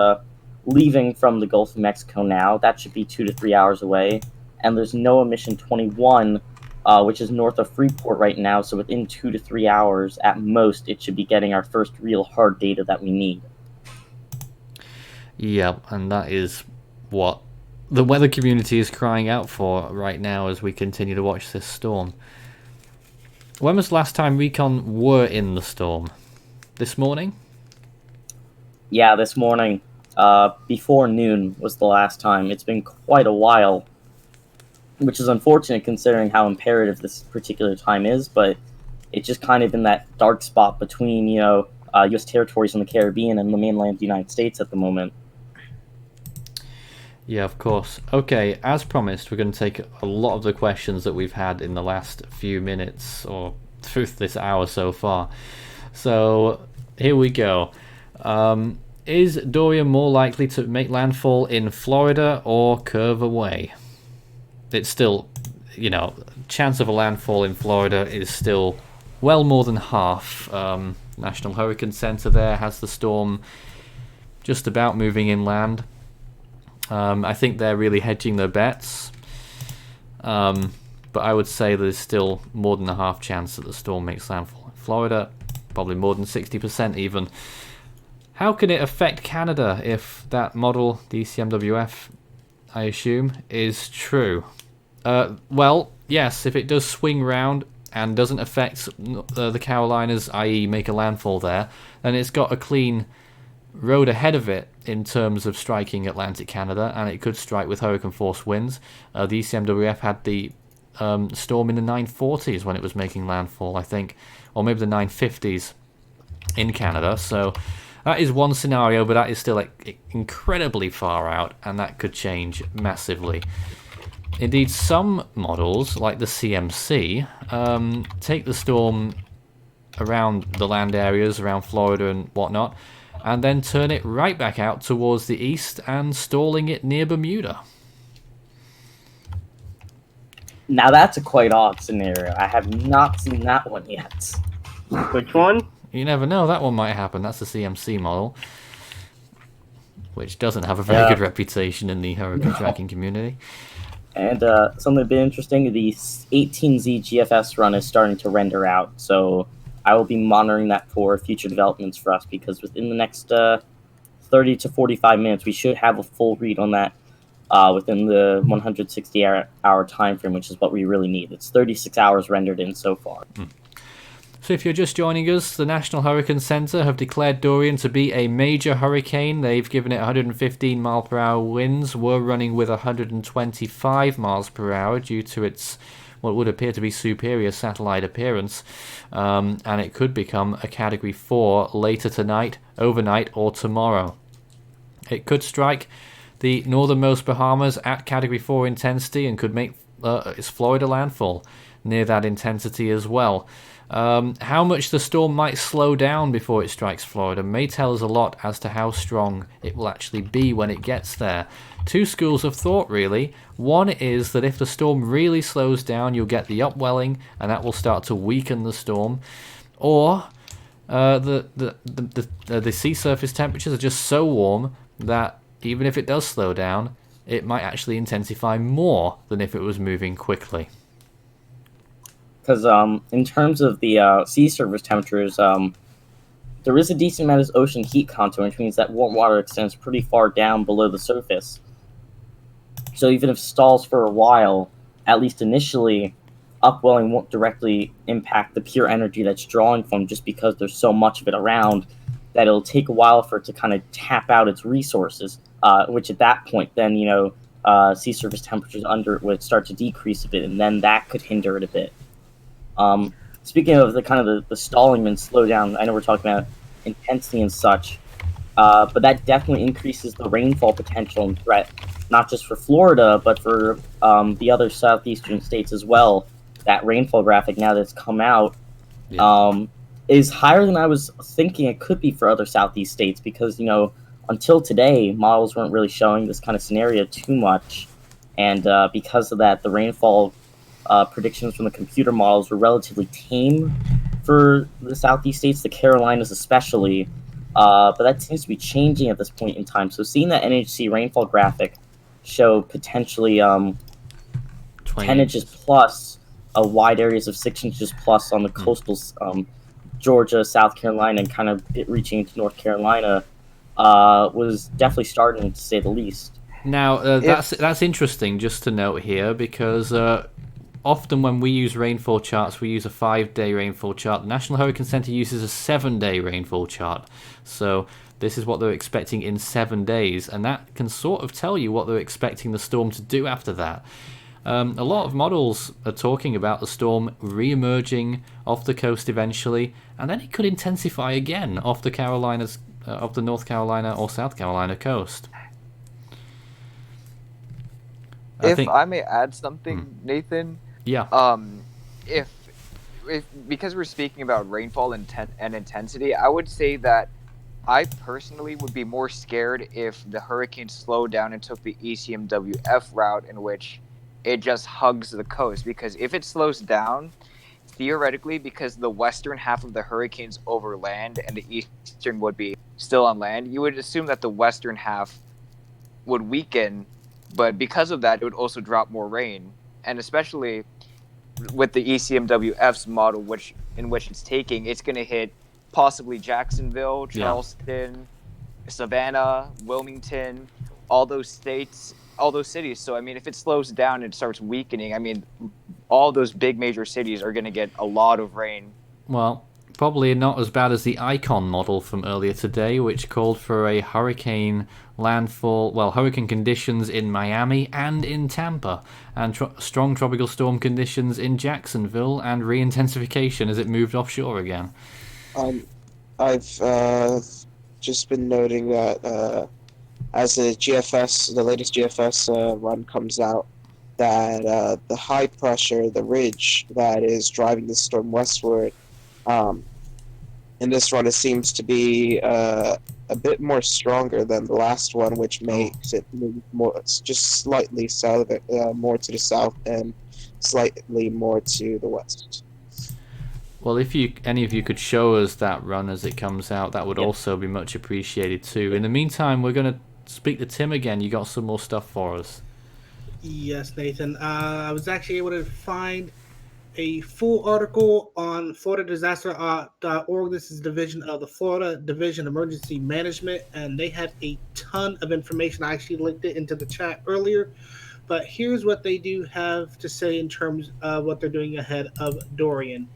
leaving from the Gulf of Mexico now. That should be 2 to 3 hours away. And there's NOAA Mission 21, which is north of Freeport right now. So within 2 to 3 hours, at most, it should be getting our first real hard data that we need. Yep, and that is what the weather community is crying out for right now as we continue to watch this storm. When was the last time recon were in the storm? This morning? Yeah, this morning. Before noon was the last time. It's been quite a while. which is unfortunate considering how imperative this particular time is, but it's just kind of in that dark spot between, U.S. territories in the Caribbean and the mainland of the United States at the moment. Yeah, of course. Okay, as promised, we're going to take a lot of the questions that we've had in the last few minutes, or through this hour so far. So, here we go. Is Dorian more likely to make landfall in Florida or curve away? It's still, chance of a landfall in Florida is still well more than half. National Hurricane Center there has the storm just about moving inland. I think they're really hedging their bets. But I would say there's still more than a half chance that the storm makes landfall in Florida. Probably more than 60% even. How can it affect Canada if that model, the ECMWF, I assume, is true? Well, yes, if it does swing round and doesn't affect the Carolinas, i.e. make a landfall there, then it's got a clean road ahead of it in terms of striking Atlantic Canada, and it could strike with hurricane force winds. The ECMWF had the storm in the 940s when it was making landfall, I think, or maybe the 950s in Canada, so that is one scenario, but that is still incredibly far out, and that could change massively. Indeed, some models, like the CMC, take the storm around the land areas, around Florida and whatnot, and then turn it right back out towards the east and stalling it near Bermuda. Now that's a quite odd scenario. I have not seen that one yet. Which one? You never know, that one might happen. That's the CMC model, which doesn't have a very good reputation in the hurricane tracking community. And something a bit interesting, the 18Z GFS run is starting to render out, so I will be monitoring that for future developments for us, because within the next 30 to 45 minutes, we should have a full read on that within the 160-hour time frame, which is what we really need. It's 36 hours rendered in so far. So if you're just joining us, the National Hurricane Center have declared Dorian to be a major hurricane. They've given it 115 mile per hour winds. We're running with 125 miles per hour due to its what would appear to be superior satellite appearance. And it could become a Category 4 later tonight, overnight, or tomorrow. It could strike the northernmost Bahamas at Category 4 intensity and could make its Florida landfall near that intensity as well. How much the storm might slow down before it strikes Florida may tell us a lot as to how strong it will actually be when it gets there. Two schools of thought, really. One is that if the storm really slows down, you'll get the upwelling, and that will start to weaken the storm. Or the sea surface temperatures are just so warm that even if it does slow down, it might actually intensify more than if it was moving quickly. Because in terms of the sea surface temperatures, there is a decent amount of ocean heat contour, which means that warm water extends pretty far down below the surface. So even if it stalls for a while, at least initially, upwelling won't directly impact the pure energy that's drawing from, just because there's so much of it around that it'll take a while for it to kind of tap out its resources, which at that point then, sea surface temperatures under it would start to decrease a bit, and then that could hinder it a bit. Speaking of the kind of the stalling and slow down, I know we're talking about intensity and such, but that definitely increases the rainfall potential and threat, not just for Florida, but for the other southeastern states as well. That rainfall graphic, now that's come out, is higher than I was thinking it could be for other southeast states, because, until today, models weren't really showing this kind of scenario too much, and because of that, the rainfall predictions from the computer models were relatively tame for the southeast states, the Carolinas especially, but that seems to be changing at this point in time. So seeing that NHC rainfall graphic show potentially 10 inches plus, wide areas of 6 inches plus on the coastal Georgia, South Carolina, and kind of reaching into North Carolina, was definitely startling, to say the least. Now, that's interesting just to note here, because often when we use rainfall charts, we use a 5-day rainfall chart. The National Hurricane Center uses a 7-day rainfall chart. So this is what they're expecting in 7 days, and that can sort of tell you what they're expecting the storm to do after that. A lot of models are talking about the storm re-emerging off the coast eventually, and then it could intensify again off the Carolinas, off the North Carolina or South Carolina coast. I may add something, Nathan. Yeah. If because we're speaking about rainfall and intensity, I would say that I personally would be more scared if the hurricane slowed down and took the ECMWF route, in which it just hugs the coast. Because if it slows down, theoretically, because the western half of the hurricane's over land and the eastern would be still on land, you would assume that the western half would weaken, but because of that, it would also drop more rain. And especially with the ECMWF's model, in which it's taking, it's going to hit possibly Jacksonville, Charleston, Savannah, Wilmington, all those states, all those cities. So, I mean, if it slows down and starts weakening, I mean, all those big major cities are going to get a lot of rain. Well, probably not as bad as the Icon model from earlier today, which called for a hurricane landfall, well, hurricane conditions in Miami and in Tampa, and strong tropical storm conditions in Jacksonville, and re-intensification as it moved offshore again. I've just been noting that as the latest GFS run comes out, that the high pressure, the ridge that is driving the storm westward, in this run, it seems to be a bit more stronger than the last one, which makes it move more, just slightly south, more to the south, and slightly more to the west. Well, if any of you could show us that run as it comes out, that would also be much appreciated too. In the meantime, we're going to speak to Tim again. You got some more stuff for us? Yes, Nathan. I was actually able to find a full article on FloridaDisaster.org. This is a division of the Florida Division of Emergency Management, and they have a ton of information. I actually linked it into the chat earlier, but here's what they do have to say in terms of what they're doing ahead of Dorian.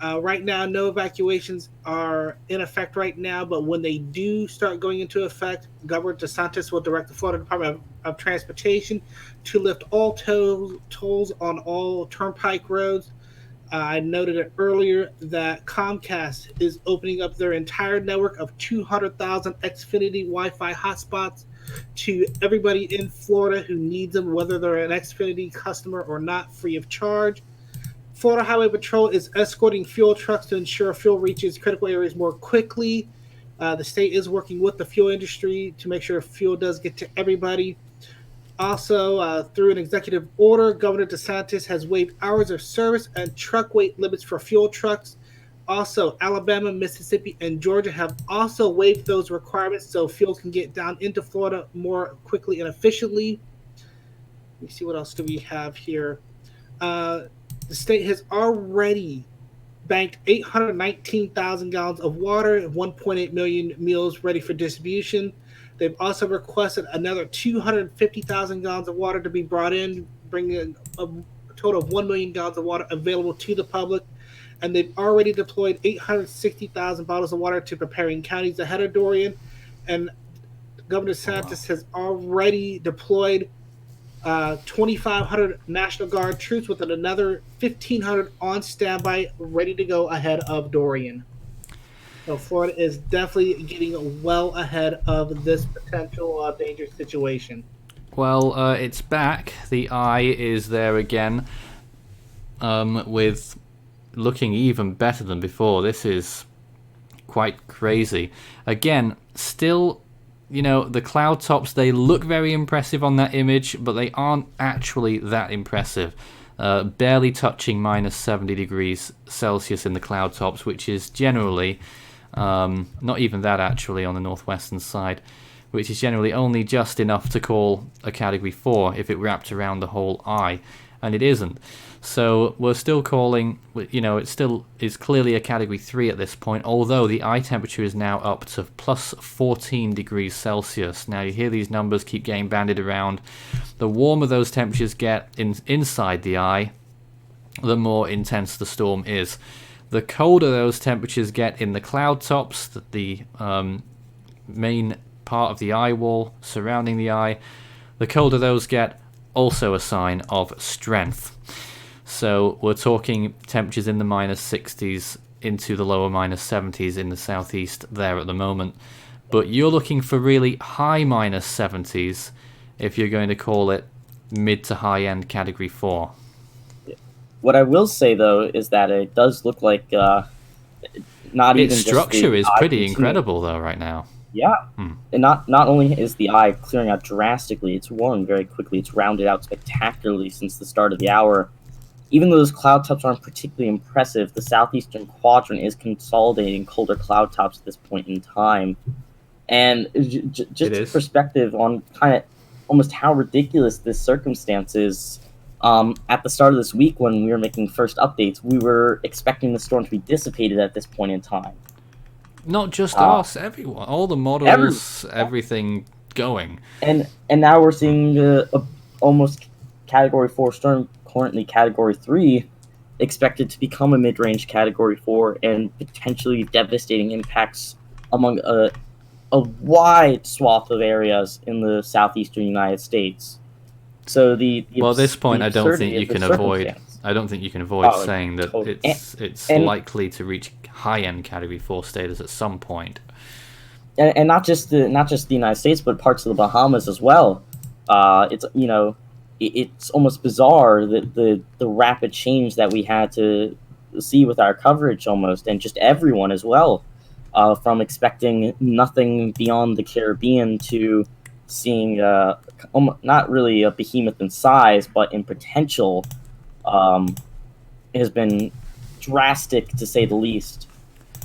Right now, no evacuations are in effect right now, but when they do start going into effect, Governor DeSantis will direct the Florida Department of Transportation to lift all tolls on all turnpike roads. I noted it earlier that Comcast is opening up their entire network of 200,000 Xfinity Wi-Fi hotspots to everybody in Florida who needs them, whether they're an Xfinity customer or not, free of charge. Florida Highway Patrol is escorting fuel trucks to ensure fuel reaches critical areas more quickly. The state is working with the fuel industry to make sure fuel does get to everybody. Also, through an executive order, Governor DeSantis has waived hours of service and truck weight limits for fuel trucks. Also, Alabama, Mississippi, and Georgia have also waived those requirements so fuel can get down into Florida more quickly and efficiently. Let me see, what else do we have here? The state has already banked 819,000 gallons of water and 1.8 million meals ready for distribution. They've also requested another 250,000 gallons of water to be brought in, bringing a total of 1 million gallons of water available to the public. And they've already deployed 860,000 bottles of water to preparing counties ahead of Dorian. And Governor DeSantis has already deployed 2,500 National Guard troops with another 1,500 on standby, ready to go ahead of Dorian. So Florida is definitely getting well ahead of this potential dangerous situation. Well, it's back. The eye is there again, with looking even better than before. This is quite crazy. Again, still, you know, the cloud tops, they look very impressive on that image, but they aren't actually that impressive. Barely touching minus 70 degrees Celsius in the cloud tops, which is generally, not even that actually on the northwestern side, which is generally only just enough to call a category 4 if it wrapped around the whole eye, and it isn't. So we're still calling, you know, it still is clearly a category 3 at this point, although the eye temperature is now up to plus 14 degrees Celsius. Now you hear these numbers keep getting bandied around. The warmer those temperatures get inside the eye, the more intense the storm is. The colder those temperatures get in the cloud tops, the main part of the eye wall surrounding the eye, the colder those get, also a sign of strength. So we're talking temperatures in the minus 60s into the lower minus 70s in the southeast there at the moment. But you're looking for really high minus 70s if you're going to call it mid to high end category 4. What I will say, though, is that it does look like not even its just structure the is eye pretty continuing- incredible though right now. Yeah, and not only is the eye clearing out drastically, it's warmed very quickly. It's rounded out spectacularly since the start of the hour. Even though those cloud tops aren't particularly impressive, the southeastern quadrant is consolidating colder cloud tops at this point in time. And just a perspective on kind of almost how ridiculous this circumstance is. At the start of this week, when we were making first updates, we were expecting the storm to be dissipated at this point in time. Not just us, everyone, all the models, everything going. And now we're seeing almost Category 4 storm, currently Category 3, expected to become a mid-range Category 4 and potentially devastating impacts among a wide swath of areas in the southeastern United States. So well, at this point, I don't think you can avoid. I don't think you can avoid saying that it's likely to reach high-end Category 4 status at some point. And not just the United States, but parts of the Bahamas as well. It's almost bizarre that the rapid change that we had to see with our coverage almost, and just everyone as well, from expecting nothing beyond the Caribbean to seeing not really a behemoth in size, but in potential, has been drastic to say the least,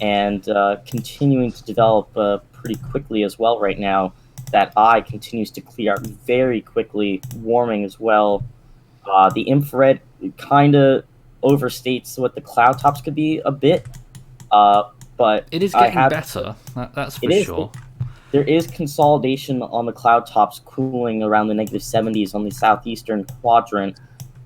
and continuing to develop pretty quickly as well right now. That eye continues to clear out very quickly, warming as well. The infrared kind of overstates what the cloud tops could be a bit, but it is getting better. That's for sure. There is consolidation on the cloud tops, cooling around the negative 70s on the southeastern quadrant,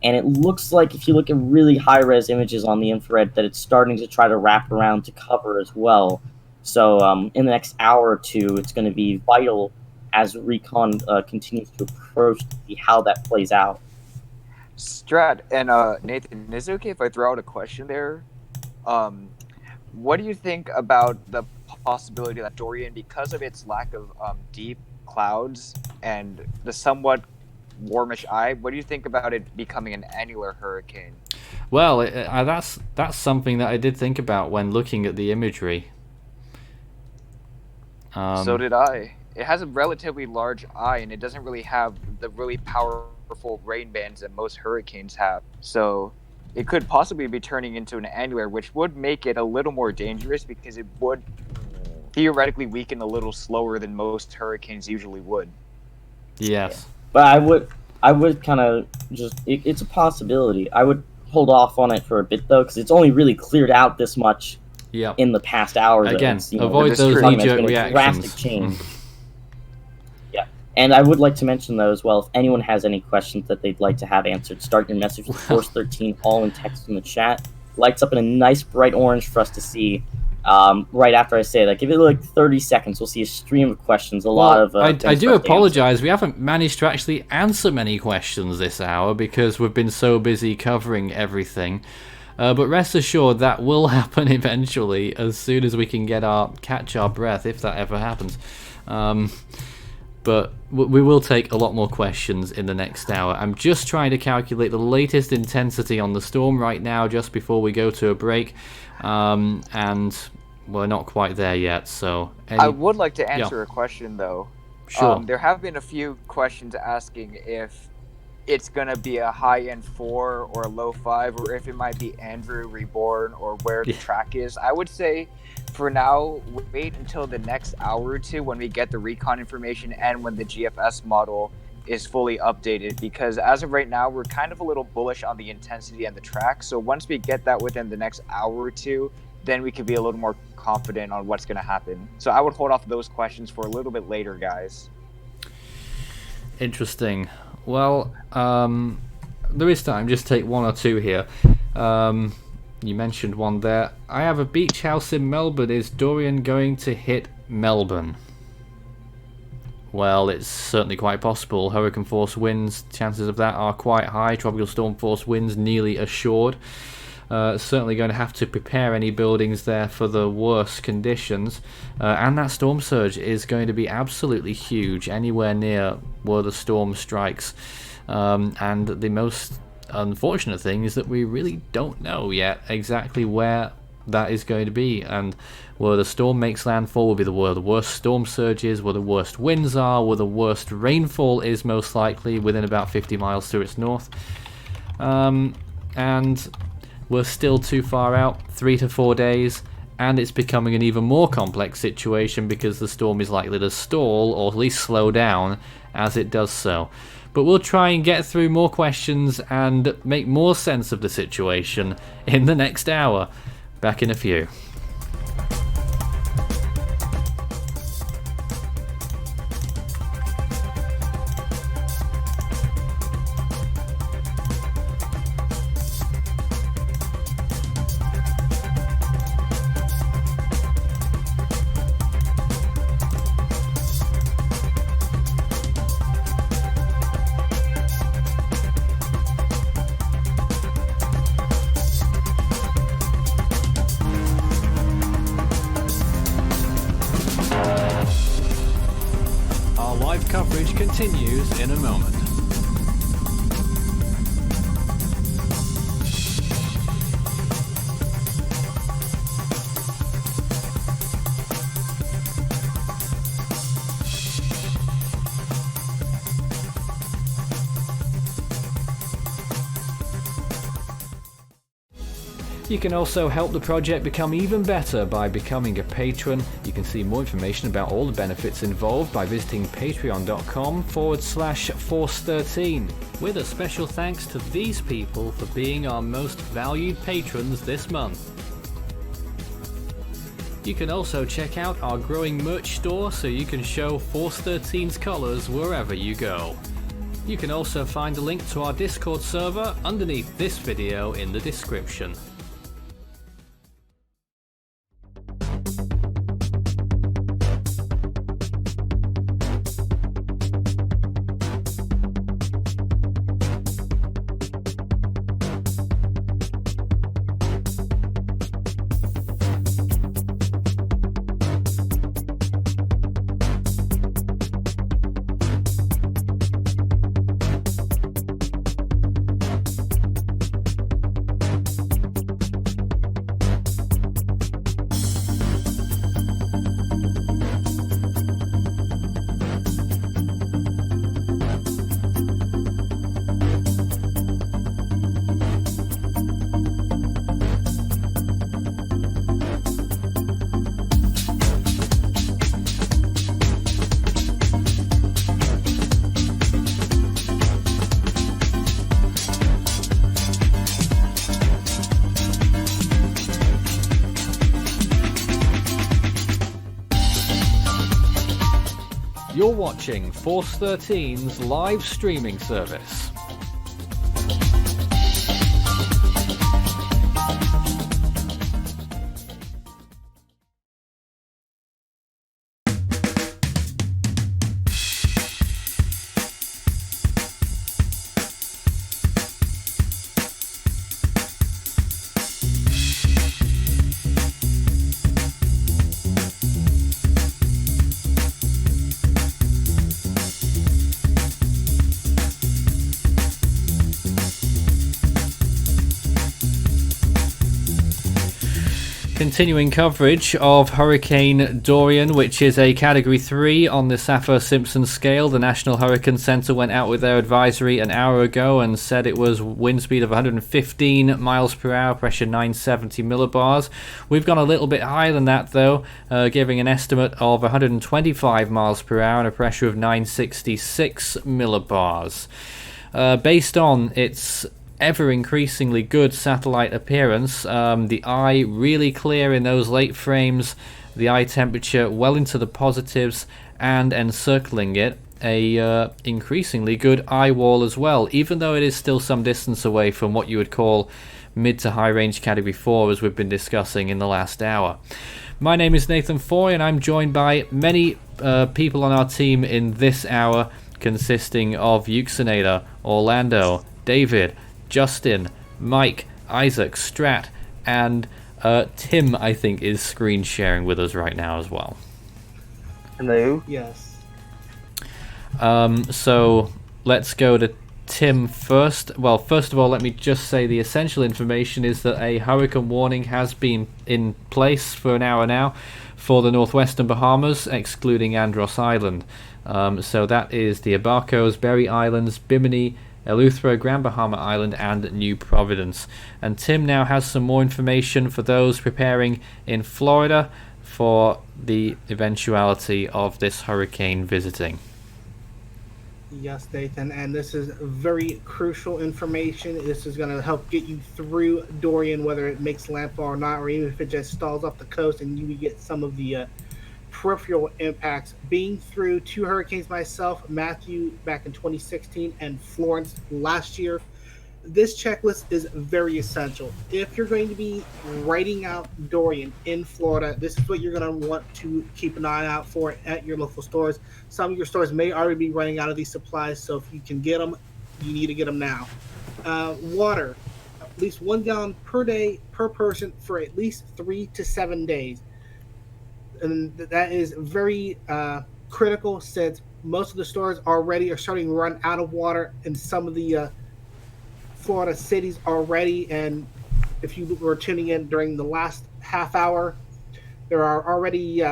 and it looks like if you look at really high-res images on the infrared that it's starting to try to wrap around to cover as well. So in the next hour or two, it's going to be vital as recon continues to approach to see how that plays out. Strat and Nathan, is it okay if I throw out a question there? What do you think about the possibility that Dorian, because of its lack of deep clouds and the somewhat warmish eye, what do you think about it becoming an annular hurricane? Well, that's something that I did think about when looking at the imagery. So did I. It has a relatively large eye, and it doesn't really have the really powerful rain bands that most hurricanes have. So it could possibly be turning into an annular, which would make it a little more dangerous because it would theoretically weaken a little slower than most hurricanes usually would. Yes. But I would kind of just, it's a possibility. I would hold off on it for a bit, though, because it's only really cleared out this much in the past hour. Again, avoid those knee-jerk reactions. Drastic change. Yeah. And I would like to mention, though, as well, if anyone has any questions that they'd like to have answered, start your message with Force 13, all in text in the chat. Lights up in a nice bright orange for us to see. Right after I say that, give it like 30 seconds. We'll see a stream of questions. I do apologize. We haven't managed to actually answer many questions this hour because we've been so busy covering everything. But rest assured that will happen eventually as soon as we can catch our breath, if that ever happens. But we will take a lot more questions in the next hour. I'm just trying to calculate the latest intensity on the storm right now just before we go to a break. And we're not quite there yet, so... I would like to answer a question, though. Sure. There have been a few questions asking if it's going to be a high-end 4 or a low 5, or if it might be Andrew Reborn, or where the track is. I would say, for now, wait until the next hour or two when we get the recon information and when the GFS model is fully updated, because as of right now, we're kind of a little bullish on the intensity and the track. So once we get that within the next hour or two, then we could be a little more confident on what's going to happen. So I would hold off those questions for a little bit later, guys. Interesting. Well, there is time. Just take one or two here. You mentioned one there. I have a beach house in Melbourne. Is Dorian going to hit Melbourne? Well, it's certainly quite possible. Hurricane force winds, chances of that are quite high. Tropical storm force winds nearly assured. Certainly going to have to prepare any buildings there for the worst conditions. And that storm surge is going to be absolutely huge anywhere near where the storm strikes. And the most unfortunate thing is that we really don't know yet exactly where that is going to be, and where the storm makes landfall will be where the worst storm surge is, where the worst winds are, where the worst rainfall is most likely within about 50 miles to its north. And we're still too far out, 3 to 4 days, and it's becoming an even more complex situation because the storm is likely to stall or at least slow down as it does so. But we'll try and get through more questions and make more sense of the situation in the next hour. Back in a few. Coverage continues in a moment. You can also help the project become even better by becoming a patron. You can see more information about all the benefits involved by visiting patreon.com/Force13. With a special thanks to these people for being our most valued patrons this month. You can also check out our growing merch store so you can show Force 13's colors wherever you go. You can also find a link to our Discord server underneath this video in the description. You're watching Force 13's live streaming service. Continuing coverage of Hurricane Dorian, which is a Category 3 on the Saffir-Simpson scale. The National Hurricane Center went out with their advisory an hour ago and said it was wind speed of 115 miles per hour, pressure 970 millibars. We've gone a little bit higher than that though, giving an estimate of 125 miles per hour and a pressure of 966 millibars. Based on its ever increasingly good satellite appearance, the eye really clear in those late frames, the eye temperature well into the positives, and encircling it a increasingly good eye wall as well, even though it is still some distance away from what you would call mid to high range category 4 as we've been discussing in the last hour. My name is Nathan Foy, and I'm joined by many people on our team in this hour, consisting of Euxinator, Orlando, David, Justin, Mike, Isaac, Strat, and Tim, I think, is screen sharing with us right now as well. Hello. Yes. So let's go to Tim first. Well, first of all, let me just say the essential information is that a hurricane warning has been in place for an hour now for the northwestern Bahamas, excluding Andros Island. So that is the Abarcos, Berry Islands, Bimini, Eleuthero, Grand Bahama Island, and New Providence. And Tim now has some more information for those preparing in Florida for the eventuality of this hurricane visiting. Yes, Nathan, and this is very crucial information. This is going to help get you through Dorian, whether it makes landfall or not, or even if it just stalls off the coast and you get some of the peripheral impacts. Being through 2 hurricanes myself, Matthew back in 2016 and Florence last year, this checklist is very essential. If you're going to be writing out Dorian in Florida, this is what you're going to want to keep an eye out for at your local stores. Some of your stores may already be running out of these supplies, so if you can get them, you need to get them now. Water, at least 1 gallon per day per person for at least 3 to 7 days. And that is very critical, since most of the stores already are starting to run out of water in some of the Florida cities already. And if you were tuning in during the last half hour, there are already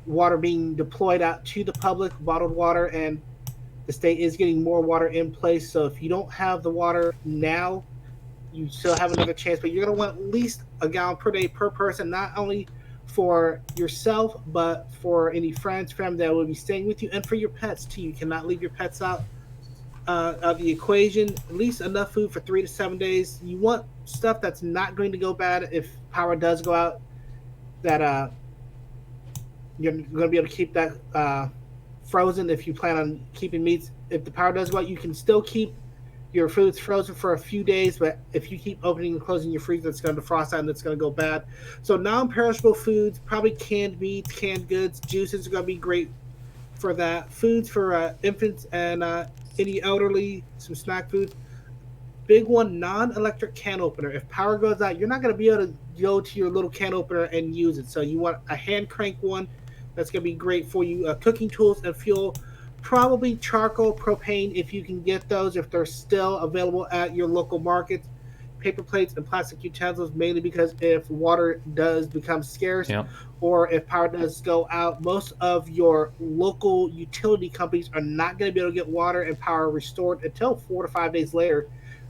water being deployed out to the public, bottled water, and the state is getting more water in place. So if you don't have the water now, you still have another chance, but you're going to want at least 1 gallon per day per person, not only for yourself, but for any friends, family that will be staying with you, and for your pets too. You cannot leave your pets out of the equation. At least enough food for 3 to 7 days. You want stuff that's not going to go bad if power does go out, that you're going to be able to keep that frozen if you plan on keeping meats. If the power does go out, you can still keep your foods frozen for a few days, but if you keep opening and closing your freezer, it's going to defrost out and it's going to go bad. So non-perishable foods, probably canned meats, canned goods, juices are going to be great for that. Foods for infants and any elderly, some snack foods. Big one, non-electric can opener. If power goes out, you're not going to be able to go to your little can opener and use it. So you want a hand crank one. That's going to be great for you. Cooking tools and fuel. Probably charcoal, propane, if you can get those, if they're still available at your local markets. Paper plates and plastic utensils, mainly because if water does become scarce, or if power does go out, most of your local utility companies are not going to be able to get water and power restored until 4 to 5 days later.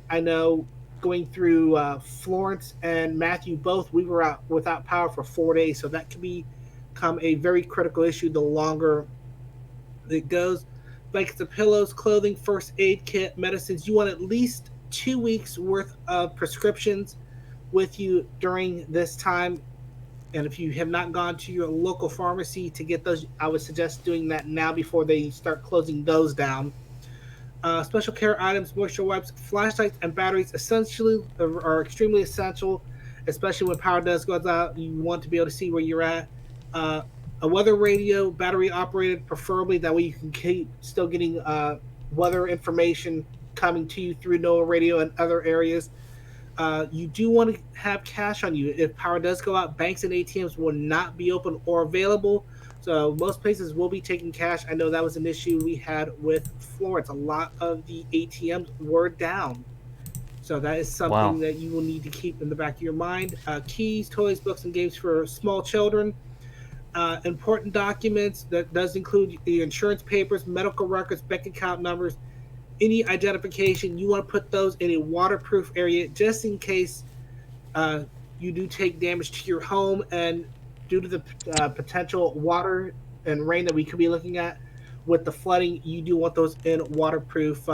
I know going through Florence and Matthew both, we were out without power for 4 days, so that could become a very critical issue the longer it goes. Blankets and pillows, clothing, first aid kit, medicines. You want at least 2 weeks worth of prescriptions with you during this time. And if you have not gone to your local pharmacy to get those, I would suggest doing that now before they start closing those down. Special care items, moisture wipes, flashlights, and batteries essentially are extremely essential, especially when power does go out. You want to be able to see where you're at. A weather radio, battery operated, preferably. That way you can keep still getting weather information coming to you through NOAA radio and other areas. You do want to have cash on you. If power does go out, banks and ATMs will not be open or available. So most places will be taking cash. I know that was an issue we had with Florence. A lot of the ATMs were down. So that is something that you will need to keep in the back of your mind. Keys, toys, books, and games for small children. Important documents that does include the insurance papers, medical records, bank account numbers, any identification. You want to put those in a waterproof area just in case you do take damage to your home, and due to the potential water and rain that we could be looking at with the flooding, you do want those in waterproof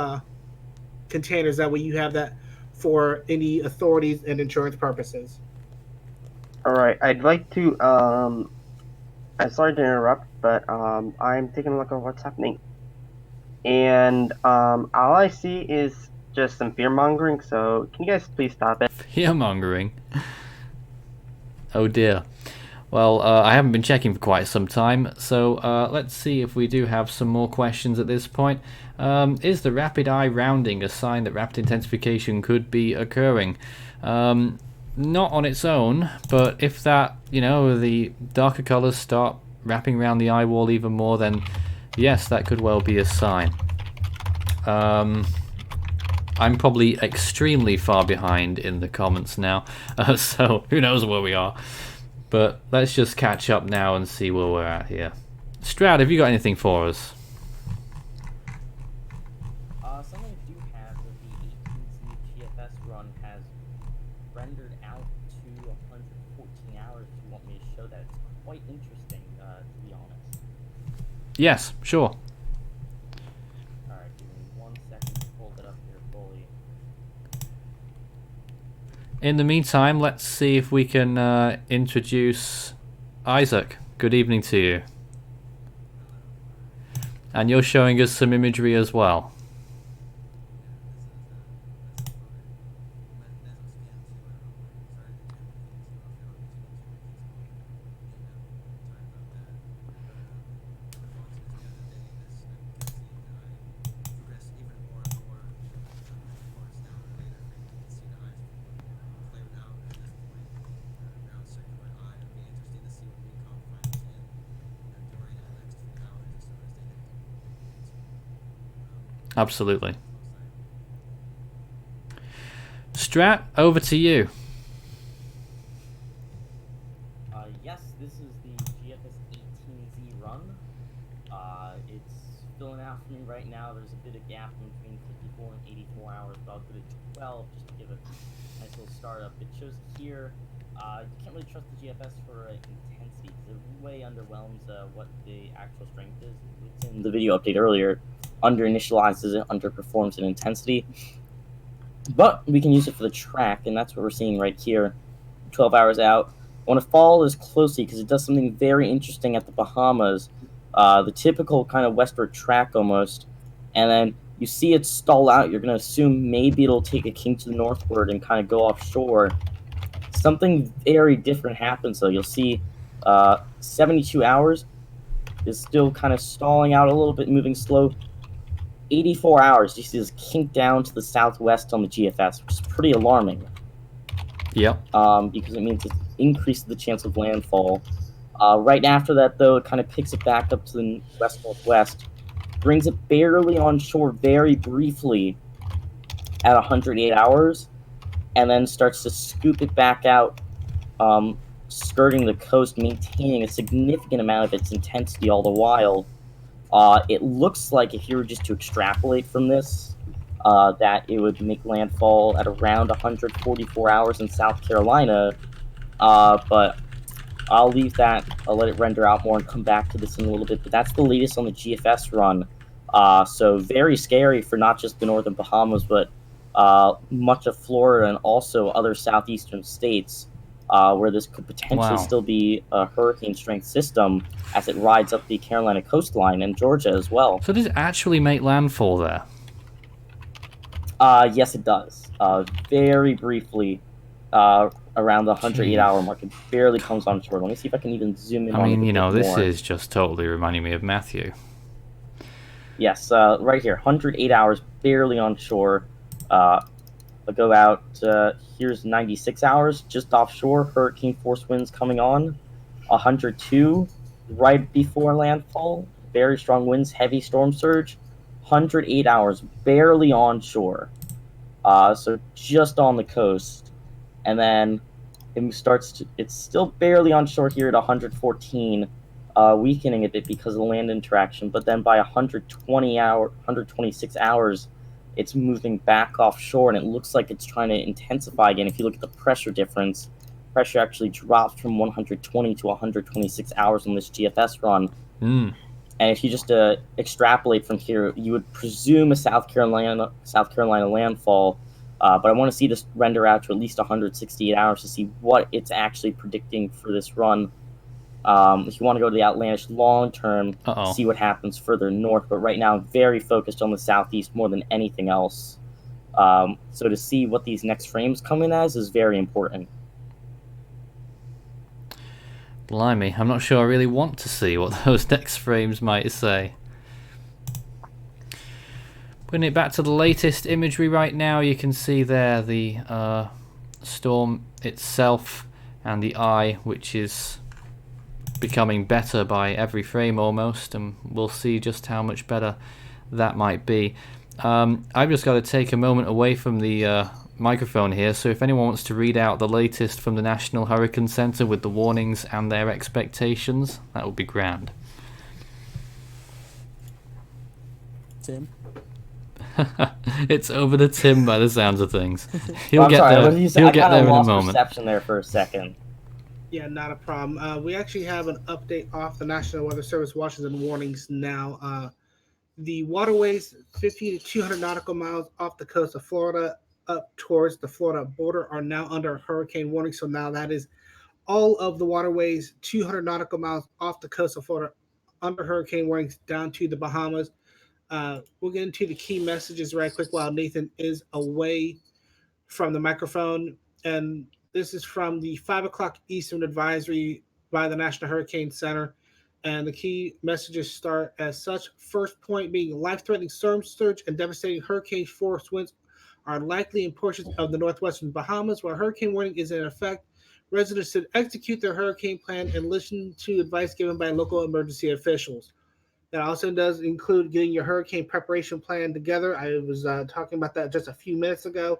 containers. That way you have that for any authorities and insurance purposes. All right, I'd like to I'm sorry to interrupt, but I'm taking a look at what's happening, and all I see is just some fear mongering. So can you guys please stop it? Fear mongering. Oh dear. Well, I haven't been checking for quite some time, so let's see if we do have some more questions at this point. Is the rapid eye rounding a sign that rapid intensification could be occurring? Not on its own, but if that, the darker colors start wrapping around the eye wall even more, then yes, that could well be a sign. I'm probably extremely far behind in the comments now, so who knows where we are. But let's just catch up now and see where we're at here. Strad, have you got anything for us? Something I do have that the 18C GFS run has rendered out to 114 hours. If you want me to show that, it's quite interesting, to be honest. Yes, sure. Alright, give me 1 second to hold it up here fully. In the meantime, let's see if we can introduce Isaac. Good evening to you. And you're showing us some imagery as well. Absolutely. Strat, over to you. Yes, this is the GFS 18Z run. It's filling out for me right now. There's a bit of gap in between 54 and 84 hours, but I'll put it to 12 just to give it a nice little startup. It shows here, you can't really trust the GFS for intensity because it way underwhelms what the actual strength is. It's in the video update earlier. Under initializes it, underperforms in intensity. But we can use it for the track, and that's what we're seeing right here. 12 hours out. I want to follow this closely because it does something very interesting at the Bahamas. The typical kind of westward track almost. And then you see it stall out. You're going to assume maybe it'll take a king to the northward and kind of go offshore. Something very different happens, though. You'll see 72 hours is still kind of stalling out a little bit, moving slow. 84 hours, you see this kink down to the southwest on the GFS, which is pretty alarming. Yep. Because it means it increases the chance of landfall. Right after that, though, it kind of picks it back up to the west-northwest, brings it barely on shore very briefly at 108 hours, and then starts to scoop it back out, skirting the coast, maintaining a significant amount of its intensity all the while. It looks like if you were just to extrapolate from this, that it would make landfall at around 144 hours in South Carolina, but I'll leave that. I'll let it render out more and come back to this in a little bit, but that's the latest on the GFS run. So very scary for not just the northern Bahamas, but much of Florida and also other southeastern states, where this could potentially still be a hurricane-strength system as it rides up the Carolina coastline and Georgia as well. So does it actually make landfall there? Yes, it does. Very briefly, around the 108-hour mark, it barely comes on shore. Let me see if I can even zoom in on it a bit more. This is just totally reminding me of Matthew. Yes, right here, 108 hours, barely on shore. I'll go out, here's 96 hours, just offshore, hurricane force winds coming on. 102, right before landfall, very strong winds, heavy storm surge. 108 hours, barely on shore. So just on the coast. And then it starts to, it's still barely on shore here at 114, weakening a bit because of the land interaction, but then by 126 hours, it's moving back offshore, and it looks like it's trying to intensify again. If you look at the pressure difference, pressure actually drops from 120 to 126 hours on this GFS run. And if you just extrapolate from here, you would presume a South Carolina landfall. But I want to see this render out to at least 168 hours to see what it's actually predicting for this run. If you want to go to the outlandish long term, see what happens further north. But right now, I'm very focused on the southeast more than anything else. So to see what these next frames come in as is very important. Blimey, I'm not sure I really want to see what those next frames might say. Putting it back to the latest imagery right now, you can see there the storm itself and the eye, which is becoming better by every frame almost, and we'll see just how much better that might be. I've just got to take a moment away from the microphone here, so if anyone wants to read out the latest from the National Hurricane Center with the warnings and their expectations, that would be grand. Tim? It's over to Tim by the sounds of things. He'll get sorry, there. He'll get there in a lost moment. Perception there for a second. Yeah, not a problem. We actually have an update off the National Weather Service watches and warnings now. The waterways 50 to 200 nautical miles off the coast of Florida up towards the Florida border are now under hurricane warning. So now that is all of the waterways 200 nautical miles off the coast of Florida under hurricane warnings down to the Bahamas. We'll get into the key messages right quick while Nathan is away from the microphone. And this is from the 5 o'clock Eastern advisory by the National Hurricane Center. And the key messages start as such. First point being life-threatening storm surge and devastating hurricane force winds are likely in portions of the northwestern Bahamas. While hurricane warning is in effect, residents should execute their hurricane plan and listen to advice given by local emergency officials. That also does include getting your hurricane preparation plan together. I was talking about that just a few minutes ago.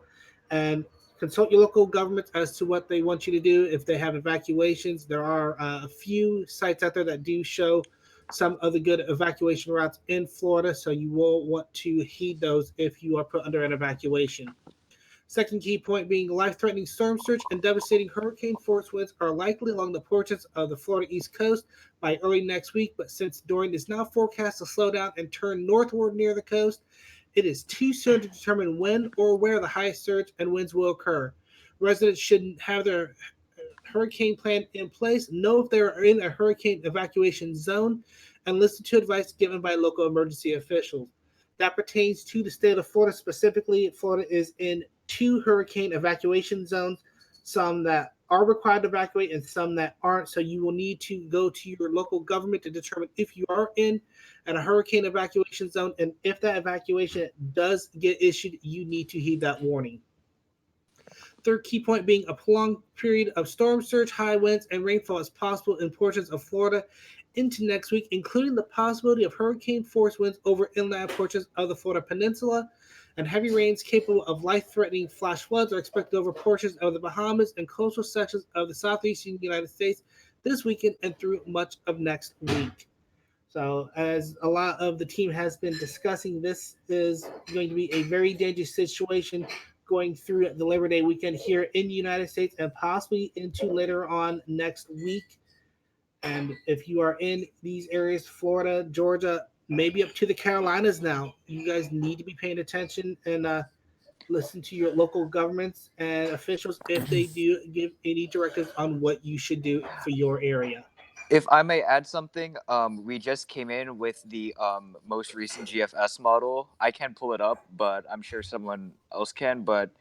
And consult your local governments as to what they want you to do. If they have evacuations, there are a few sites out there that do show some of the good evacuation routes in Florida, so you will want to heed those if you are put under an evacuation. Second key point being life-threatening storm surge and devastating hurricane force winds are likely along the portions of the Florida East Coast by early next week, but since Dorian is now forecast to slow down and turn northward near the coast, it is too soon to determine when or where the highest surge and winds will occur. Residents should have their hurricane plan in place, know if they are in a hurricane evacuation zone, and listen to advice given by local emergency officials. That pertains to the state of Florida specifically. Florida is in 2 hurricane evacuation zones, some that are required to evacuate and some that aren't. So you will need to go to your local government to determine if you are in a hurricane evacuation zone, and if that evacuation does get issued, you need to heed that warning. Third key point being a prolonged period of storm surge, high winds, and rainfall is possible in portions of Florida into next week, including the possibility of hurricane force winds over inland portions of the Florida Peninsula, and heavy rains capable of life-threatening flash floods are expected over portions of the Bahamas and coastal sections of the southeastern United States this weekend and through much of next week. So as a lot of the team has been discussing, this is going to be a very dangerous situation going through the Labor Day weekend here in the United States and possibly into later on next week. And if you are in these areas, Florida, Georgia, maybe up to the Carolinas now, you guys need to be paying attention and listen to your local governments and officials if they do give any directives on what you should do for your area. If I may add something, we just came in with the most recent GFS model. I can't pull it up, but I'm sure someone else can. But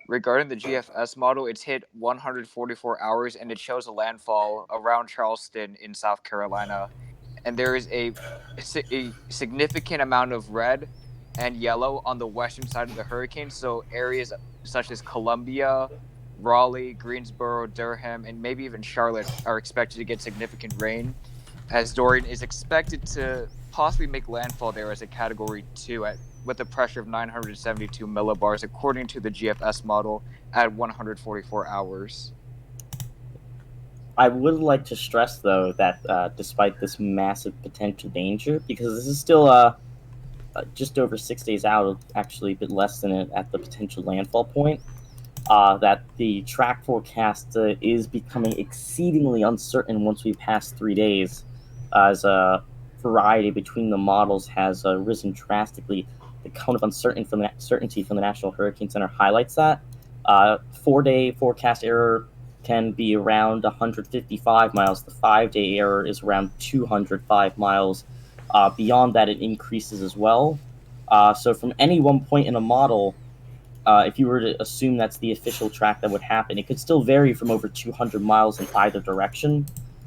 regarding the GFS model, it's hit 144 hours, and it shows a landfall around Charleston in South Carolina. And there is a significant amount of red and yellow on the western side of the hurricane. So areas such as Columbia, Raleigh, Greensboro, Durham, and maybe even Charlotte are expected to get significant rain, as Dorian is expected to possibly make landfall there as a Category 2 with a pressure of 972 millibars, according to the GFS model, at 144 hours. I would like to stress, though, that despite this massive potential danger, because this is still just over 6 days out, actually a bit less than it at the potential landfall point, that the track forecast is becoming exceedingly uncertain once we pass 3 days, as a variety between the models has risen drastically. The count of uncertainty from the National Hurricane Center highlights that. 4-day forecast error can be around 155 miles. The 5-day error is around 205 miles. Beyond that, it increases as well. So from any one point in a model, if you were to assume that's the official track that would happen, it could still vary from over 200 miles in either direction.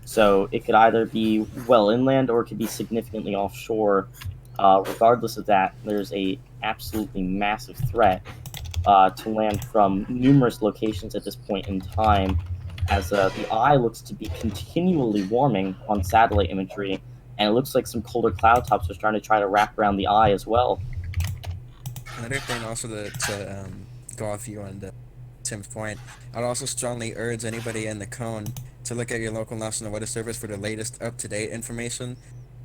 So it could either be well inland or it could be significantly offshore. Regardless of that, there's a absolutely massive threat to land from numerous locations at this point in time, as the eye looks to be continually warming on satellite imagery, and it looks like some colder cloud tops are starting to try to wrap around the eye as well. Another thing also to go off you on Tim's point, I'd also strongly urge anybody in the cone to look at your local National Weather Service for the latest up-to-date information.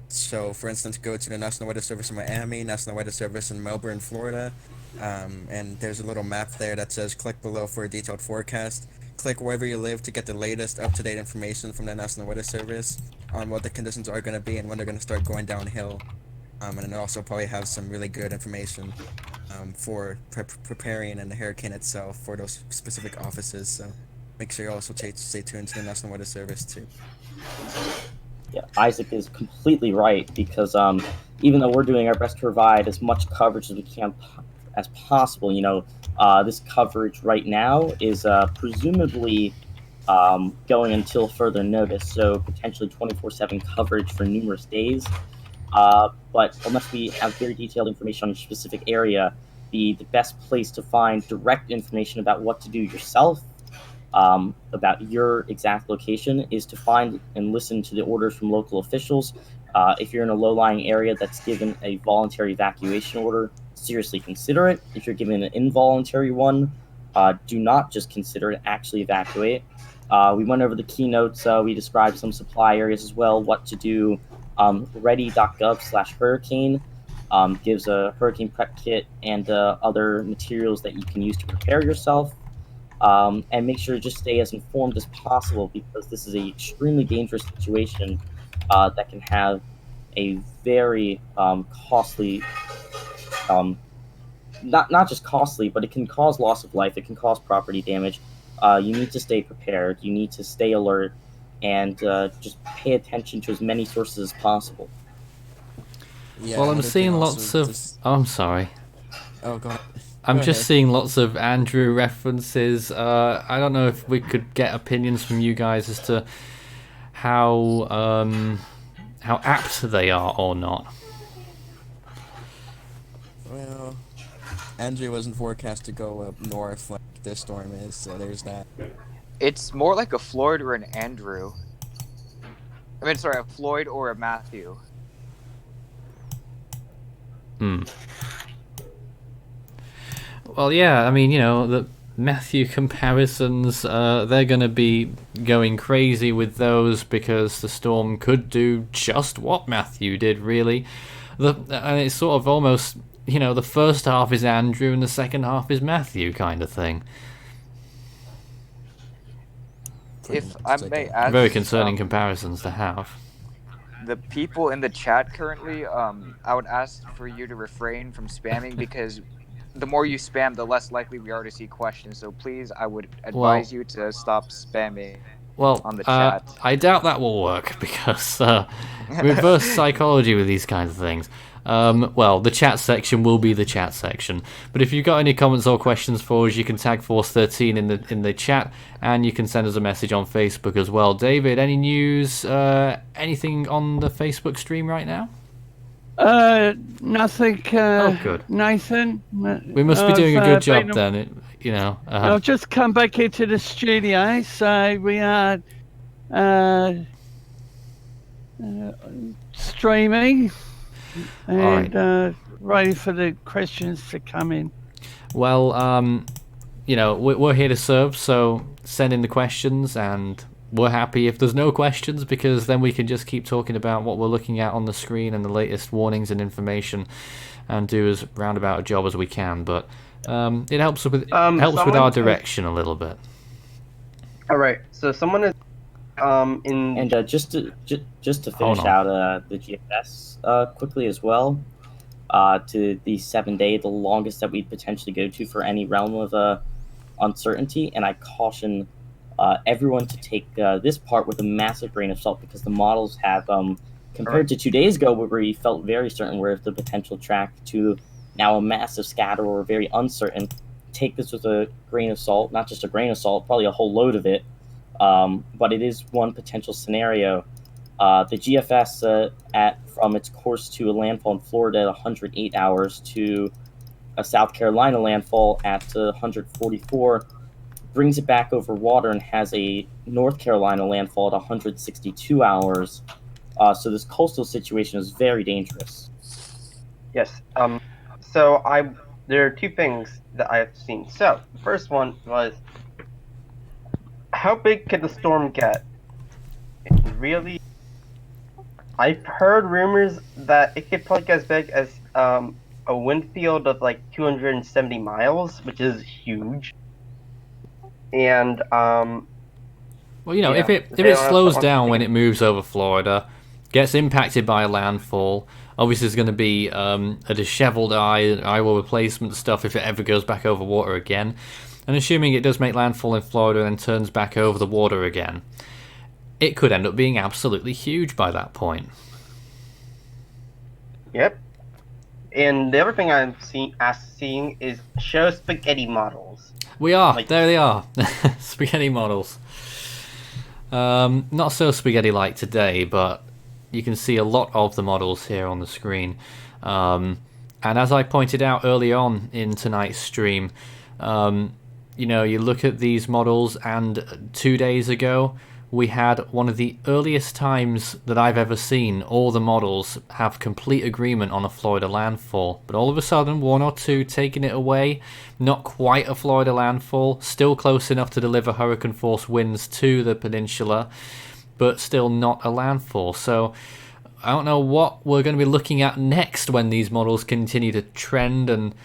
So, for instance, go to the National Weather Service in Miami, National Weather Service in Melbourne, Florida, and there's a little map there that says click below for a detailed forecast. Click wherever you live to get the latest up-to-date information from the National Weather Service on what the conditions are going to be and when they're going to start going downhill. And it also probably have some really good information for preparing and the hurricane itself for those specific offices. So make sure you also stay tuned to the National Weather Service too. Yeah, Isaac is completely right, because even though we're doing our best to provide as much coverage as we can as possible, this coverage right now is presumably going until further notice, so potentially 24/7 coverage for numerous days. But unless we have very detailed information on a specific area, the best place to find direct information about what to do yourself, about your exact location, is to find and listen to the orders from local officials. If you're in a low-lying area that's given a voluntary evacuation order, seriously consider it. If you're given an involuntary one, do not just consider it, actually evacuate. We went over the keynotes. We described some supply areas as well, what to do. Ready.gov/hurricane gives a hurricane prep kit and other materials that you can use to prepare yourself. And make sure to just stay as informed as possible, because this is an extremely dangerous situation that can have a very costly, not just costly, but it can cause loss of life. It can cause property damage. You need to stay prepared. You need to stay alert and just pay attention to as many sources as possible. Yeah, well, I'm seeing lots of... Oh, I'm sorry. Oh, go ahead. I'm Go just ahead. seeing lots of Andrew references. I don't know if we could get opinions from you guys as to how apt they are or not. Well, Andrew wasn't forecast to go up north like this storm is, so there's that. It's more like a Floyd or an Andrew. I mean, sorry, a Floyd or a Matthew. Well, yeah, I mean, the Matthew comparisons, they're going to be going crazy with those, because the storm could do just what Matthew did, really. And it's sort of almost, the first half is Andrew and the second half is Matthew kind of thing. If I may add, Very concerning comparisons to have. The people in the chat currently, I would ask for you to refrain from spamming, because the more you spam, the less likely we are to see questions. So please, I would advise you to stop spamming on the chat. I doubt that will work, because reverse psychology with these kinds of things. Well, the chat section will be the chat section. But if you've got any comments or questions for us, you can tag Force13 in the chat, and you can send us a message on Facebook as well. David, any news, anything on the Facebook stream right now? Nothing. Oh, good. Nathan. We must be doing a good job then. I've just come back into the studio, so we are streaming and ready for the questions to come in. Well, we're here to serve, so send in the questions, and we're happy if there's no questions, because then we can just keep talking about what we're looking at on the screen and the latest warnings and information, and do as roundabout a job as we can. But it helps with our direction a little bit. All right, so someone is just to finish out the GFS quickly as well, to the 7-day, the longest that we'd potentially go to for any realm of uncertainty. And I caution everyone to take this part with a massive grain of salt, because the models have, compared to 2 days ago where we felt very certain where the potential track, to now a massive scatter or very uncertain. Take this with a grain of salt, not just a grain of salt, probably a whole load of it. but it is one potential scenario. The GFS from its course to a landfall in Florida at 108 hours to a South Carolina landfall at 144 brings it back over water and has a North Carolina landfall at 162 hours. So this coastal situation is very dangerous. Yes. So there are two things that I've seen. So the first one was, how big could the storm get? And really, I've heard rumors that it could probably get as big as a wind field of like 270 miles, which is huge. And Well, you know, yeah, if it they don't have slows someone down when thinking- it moves over Florida, gets impacted by a landfall, obviously there's going to be a disheveled eye wall replacement stuff if it ever goes back over water again. And assuming it does make landfall in Florida and turns back over the water again, it could end up being absolutely huge by that point. Yep. And the other thing I'm seeing is show spaghetti models. We are. Like- There they are. Spaghetti models. Not so spaghetti-like today, but you can see a lot of the models here on the screen. And as I pointed out early on in tonight's stream, you know, you look at these models, and 2 days ago we had one of the earliest times that I've ever seen all the models have complete agreement on a Florida landfall. But all of a sudden, one or two taking it away. Not quite a Florida landfall, still close enough to deliver hurricane force winds to the peninsula, but still not a landfall. So I don't know what we're going to be looking at next when these models continue to trend and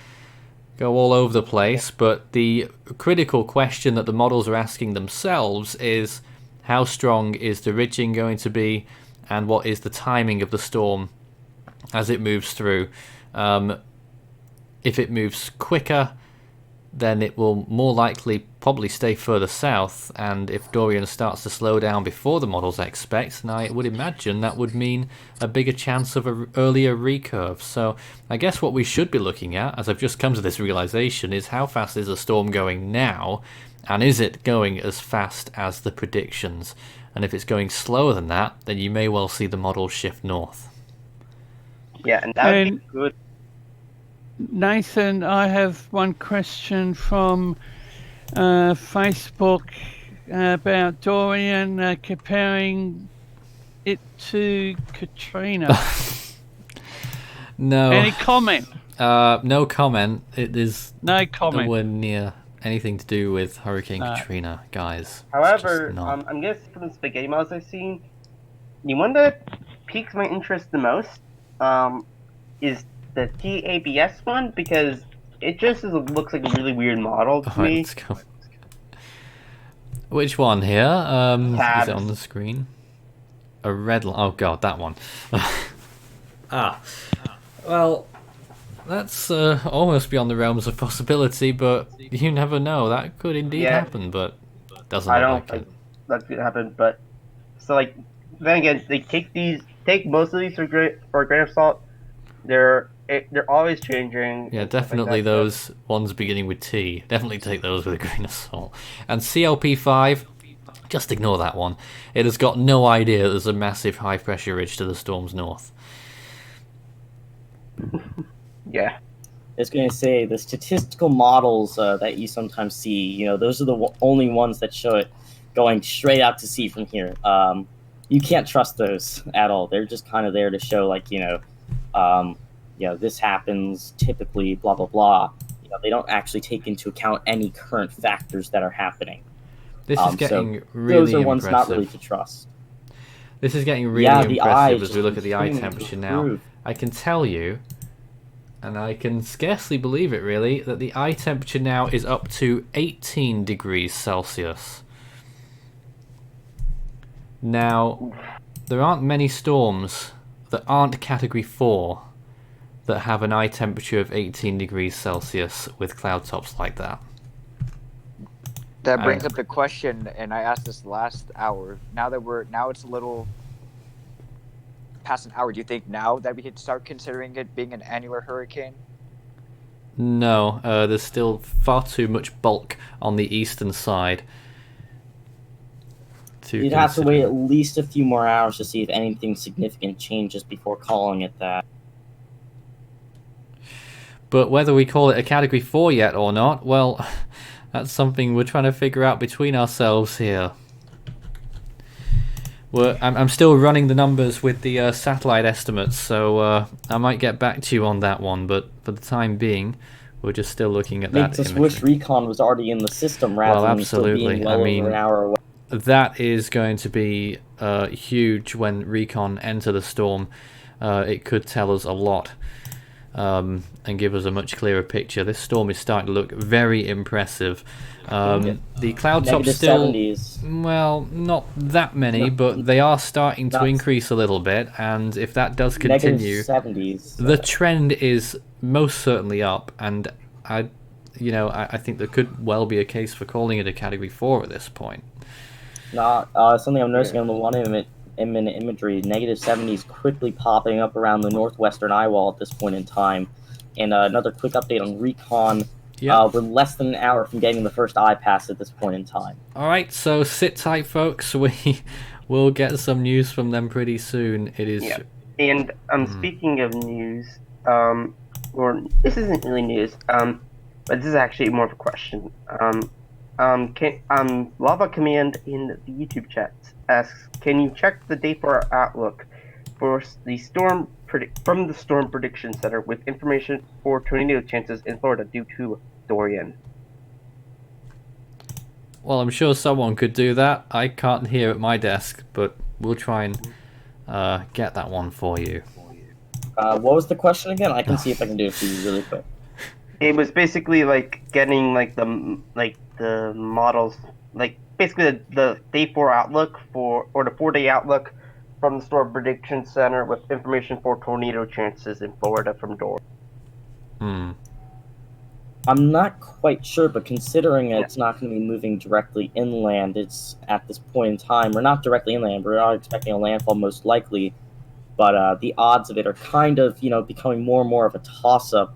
go all over the place. But the critical question that the models are asking themselves is, how strong is the ridging going to be, and what is the timing of the storm as it moves through? If it moves quicker, then it will more likely probably stay further south, and if Dorian starts to slow down before the models expect, and I would imagine that would mean a bigger chance of an earlier recurve. So I guess what we should be looking at, as I've just come to this realization, is how fast is the storm going now, and is it going as fast as the predictions? And if it's going slower than that, then you may well see the models shift north. Yeah, and that would be good. Nathan, I have one question from Facebook about Dorian comparing it to Katrina. No. Any comment? No comment. It is No comment. nowhere near anything to do with Hurricane Katrina, guys. However, I'm guessing from the spaghetti models I've seen, the one that piques my interest the most is the TABS one, because it just looks like a really weird model to me. Let's go. Which one here? Is it on the screen? A red line. Oh god, that one. Well, that's almost beyond the realms of possibility, but you never know. That could indeed happen, but doesn't look like it. That could happen, but so like then again, they take most of these for a grain of salt. They're always changing. Yeah, definitely those ones beginning with T. Definitely take those with a grain of salt. And CLP5, just ignore that one. It has got no idea that there's a massive high pressure ridge to the storm's north. Yeah. I was going to say, the statistical models that you sometimes see, you know, those are the only ones that show it going straight out to sea from here. You can't trust those at all. They're just kind of there to show, like, you know, this happens typically, blah, blah, blah. You know, they don't actually take into account any current factors that are happening. This is getting so really those are ones impressive. not really to trust. This is getting really impressive as we look at the eye temperature now. I can tell you, and I can scarcely believe it really, that the eye temperature now is up to 18 degrees Celsius. Now, there aren't many storms that aren't Category 4 that have an eye temperature of 18 degrees Celsius with cloud tops like that. That brings up the question, and I asked this last hour. Now it's a little past an hour. Do you think now that we could start considering it being an annular hurricane? No, there's still far too much bulk on the eastern side. You'd have to wait at least a few more hours to see if anything significant changes before calling it that. But whether we call it a Category 4 yet or not, well, that's something we're trying to figure out between ourselves here. I'm still running the numbers with the satellite estimates, so I might get back to you on that one, but for the time being, we're just still looking at that. Makes us wish recon was already in the system rather than still being well over an hour away. That is going to be huge when recon enter the storm. It could tell us a lot and give us a much clearer picture. This storm is starting to look very impressive. The cloud top's still, 70s. well, not that many, but they are starting to increase a little bit, and if that does continue, 70s. The trend is most certainly up, and I think there could well be a case for calling it a Category 4 at this point. Something I'm noticing on the one imagery, negative 70s quickly popping up around the northwestern eye wall at this point in time. And another quick update on recon. We're less than an hour from getting the first eye pass at this point in time. Alright, so sit tight, folks. We will get some news from them pretty soon. It is... Yeah. And speaking of news, or this isn't really news, but this is actually more of a question. Lava Command in the YouTube chat asks, can you check the day for our outlook for the storm from the Storm Prediction Center with information for tornado chances in Florida due to Dorian? Well, I'm sure someone could do that. I can't hear at my desk, but we'll try and get that one for you. What was the question again? I can see if I can do it for you really quick. It was basically like getting the models, like basically the day 4 outlook or the 4-day outlook from the Storm Prediction Center with information for tornado chances in Florida from Dorian. I'm not quite sure, but considering it's not going to be moving directly inland, it's at this point in time, we're not directly inland, we're not expecting a landfall most likely, but the odds of it are kind of, becoming more and more of a toss-up.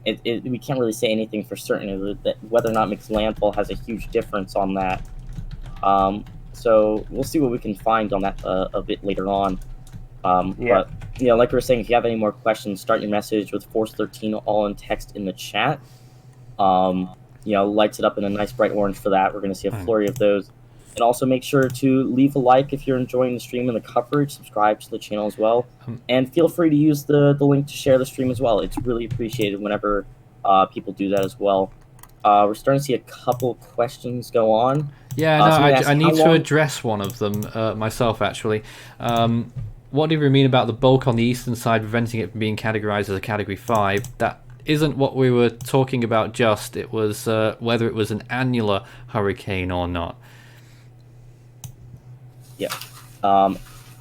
We can't really say anything for certain that whether or not it makes landfall has a huge difference on that. So we'll see what we can find on that a bit later on. But like we were saying, if you have any more questions, start your message with Force 13 all in text in the chat. Lights it up in a nice bright orange for that. We're going to see a flurry of those. And also make sure to leave a like if you're enjoying the stream and the coverage. Subscribe to the channel as well. And feel free to use the link to share the stream as well. It's really appreciated whenever people do that as well. We're starting to see a couple questions go on. Yeah, I need to address one of them myself, actually. What do we mean about the bulk on the eastern side preventing it from being categorized as a Category 5? That isn't what we were talking about just. It was whether it was an annular hurricane or not. Yeah.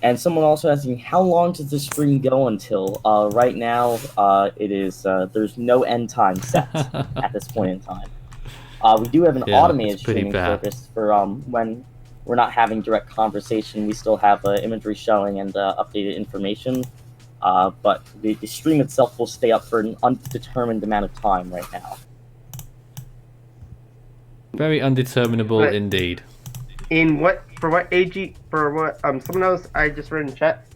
And someone also asking, how long does the stream go until? Right now, it is, there's no end time set at this point in time. We do have an automated streaming service for when we're not having direct conversation. We still have imagery showing and updated information. But the stream itself will stay up for an undetermined amount of time right now. Very undeterminable indeed. Someone else I just read in chat,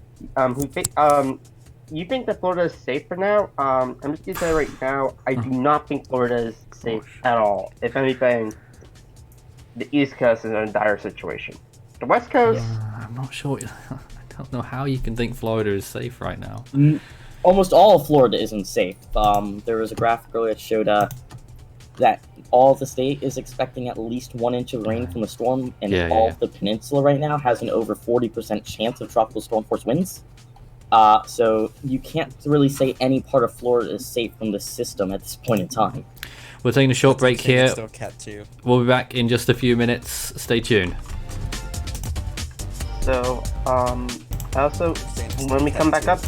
you think that Florida is safe for now? I'm just gonna say right now, I do not think Florida is safe at all. If anything, the East Coast is in a dire situation. The West Coast, I'm not sure. I don't know how you can think Florida is safe right now. Almost all of Florida isn't safe. There was a graphic earlier that showed that all of the state is expecting at least 1 inch of rain from the storm, and all of the peninsula right now has an over 40% chance of tropical storm force winds. So you can't really say any part of Florida is safe from the system at this point in time. We're taking a short break here. Still Cat 2. We'll be back in just a few minutes. Stay tuned. so also when we come back up,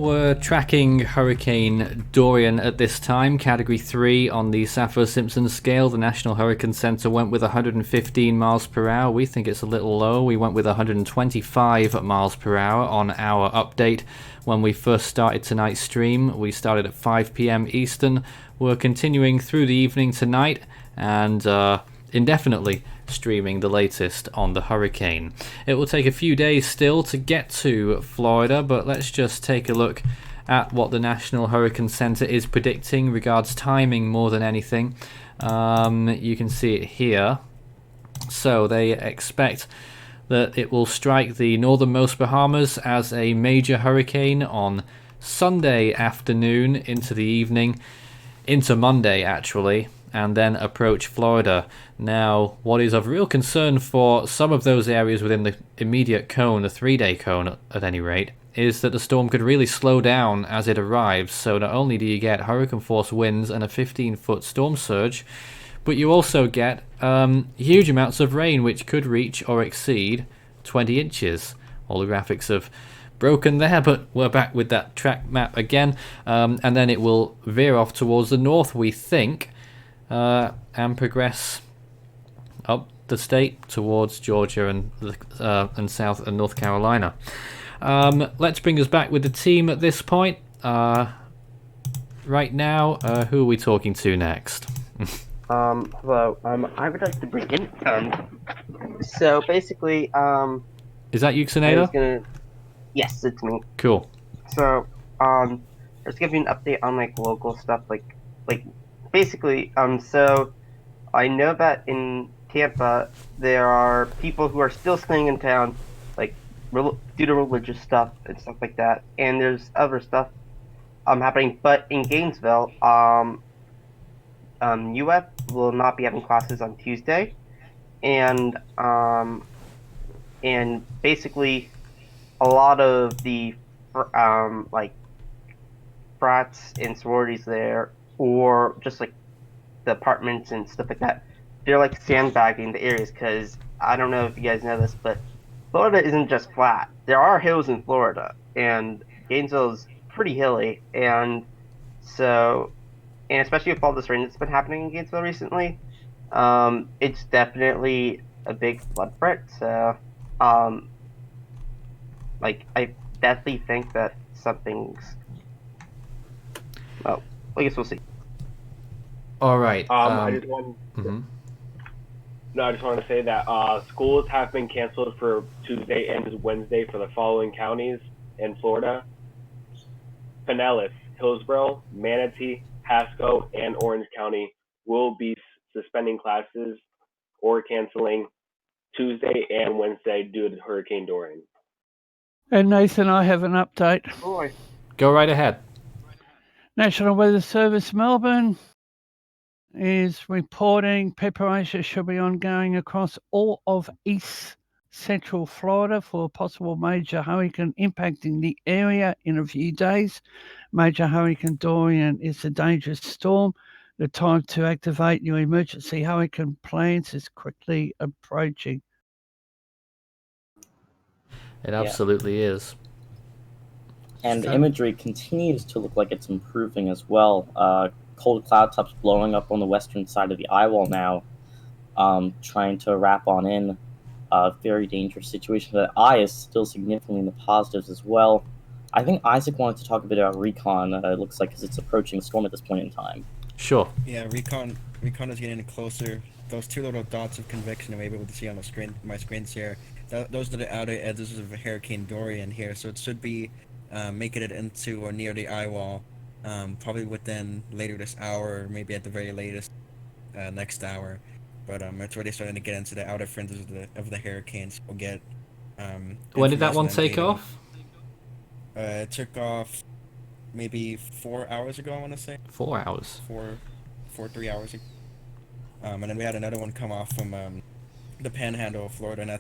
We're tracking Hurricane Dorian at this time, Category 3 on the Saffir-Simpson scale. The National Hurricane Center went with 115 miles per hour. We think it's a little low. We went with 125 miles per hour on our update when we first started tonight's stream. We started at 5 p.m. Eastern. We're continuing through the evening tonight and indefinitely streaming the latest on the hurricane. It will take a few days still to get to Florida, but let's just take a look at what the National Hurricane Center is predicting regards timing more than anything. You can see it here. So they expect that it will strike the northernmost Bahamas as a major hurricane on Sunday afternoon into the evening, into Monday actually, and then approach Florida. Now, what is of real concern for some of those areas within the immediate cone, the 3-day cone at any rate, is that the storm could really slow down as it arrives. So not only do you get hurricane force winds and a 15-foot storm surge, but you also get huge amounts of rain, which could reach or exceed 20 inches. All the graphics have broken there, but we're back with that track map again, and then it will veer off towards the north, we think, and progress up the state towards Georgia and South and North Carolina. Let's bring us back with the team at this point. Right now, who are we talking to next? Hello. I would like to bring in. So basically, Is that you, Xenada? Yes, it's me. Cool. So, just give you an update on like local stuff, like basically, so I know that in Tampa there are people who are still staying in town, like due to religious stuff and stuff like that, and there's other stuff happening. But in Gainesville, UF will not be having classes on Tuesday, and basically a lot of the like frats and sororities there, or just like the apartments and stuff like that, they're like sandbagging the areas, because I don't know if you guys know this, but Florida isn't just flat. There are hills in Florida, and Gainesville is pretty hilly, and so, and especially with all this rain that's been happening in Gainesville recently, it's definitely a big flood threat. So, like, I definitely think that something's, well, I guess we'll see. All right. I just wanted to say that schools have been canceled for Tuesday and Wednesday for the following counties in Florida: Pinellas, Hillsborough, Manatee, Pasco, and Orange County will be suspending classes or canceling Tuesday and Wednesday due to Hurricane Dorian. And Nathan, I have an update. Boy. Go right ahead. National Weather Service Melbourne is reporting preparation should be ongoing across all of East Central Florida for a possible major hurricane impacting the area in a few days. Major Hurricane Dorian is a dangerous storm. The time to activate your emergency hurricane plans is quickly approaching. It absolutely is. And imagery continues to look like it's improving as well. Cold cloud tops blowing up on the western side of the eye wall now, trying to wrap on in a very dangerous situation. The eye is still significantly in the positives as well. I think Isaac wanted to talk a bit about recon, it looks like, because it's approaching the storm at this point in time. Sure. Yeah, recon is getting closer. Those two little dots of convection I'm able to see on the screen, my screens here, those are the outer edges of Hurricane Dorian here, so it should be making it into or near the eye wall, probably within later this hour, or maybe at the very latest next hour. But it's already starting to get into the outer fringes of the hurricanes. We'll get. When did that one take off? It took off maybe 4 hours ago, I want to say. 4 hours. 3 hours ago. And then we had another one come off from the Panhandle of Florida, and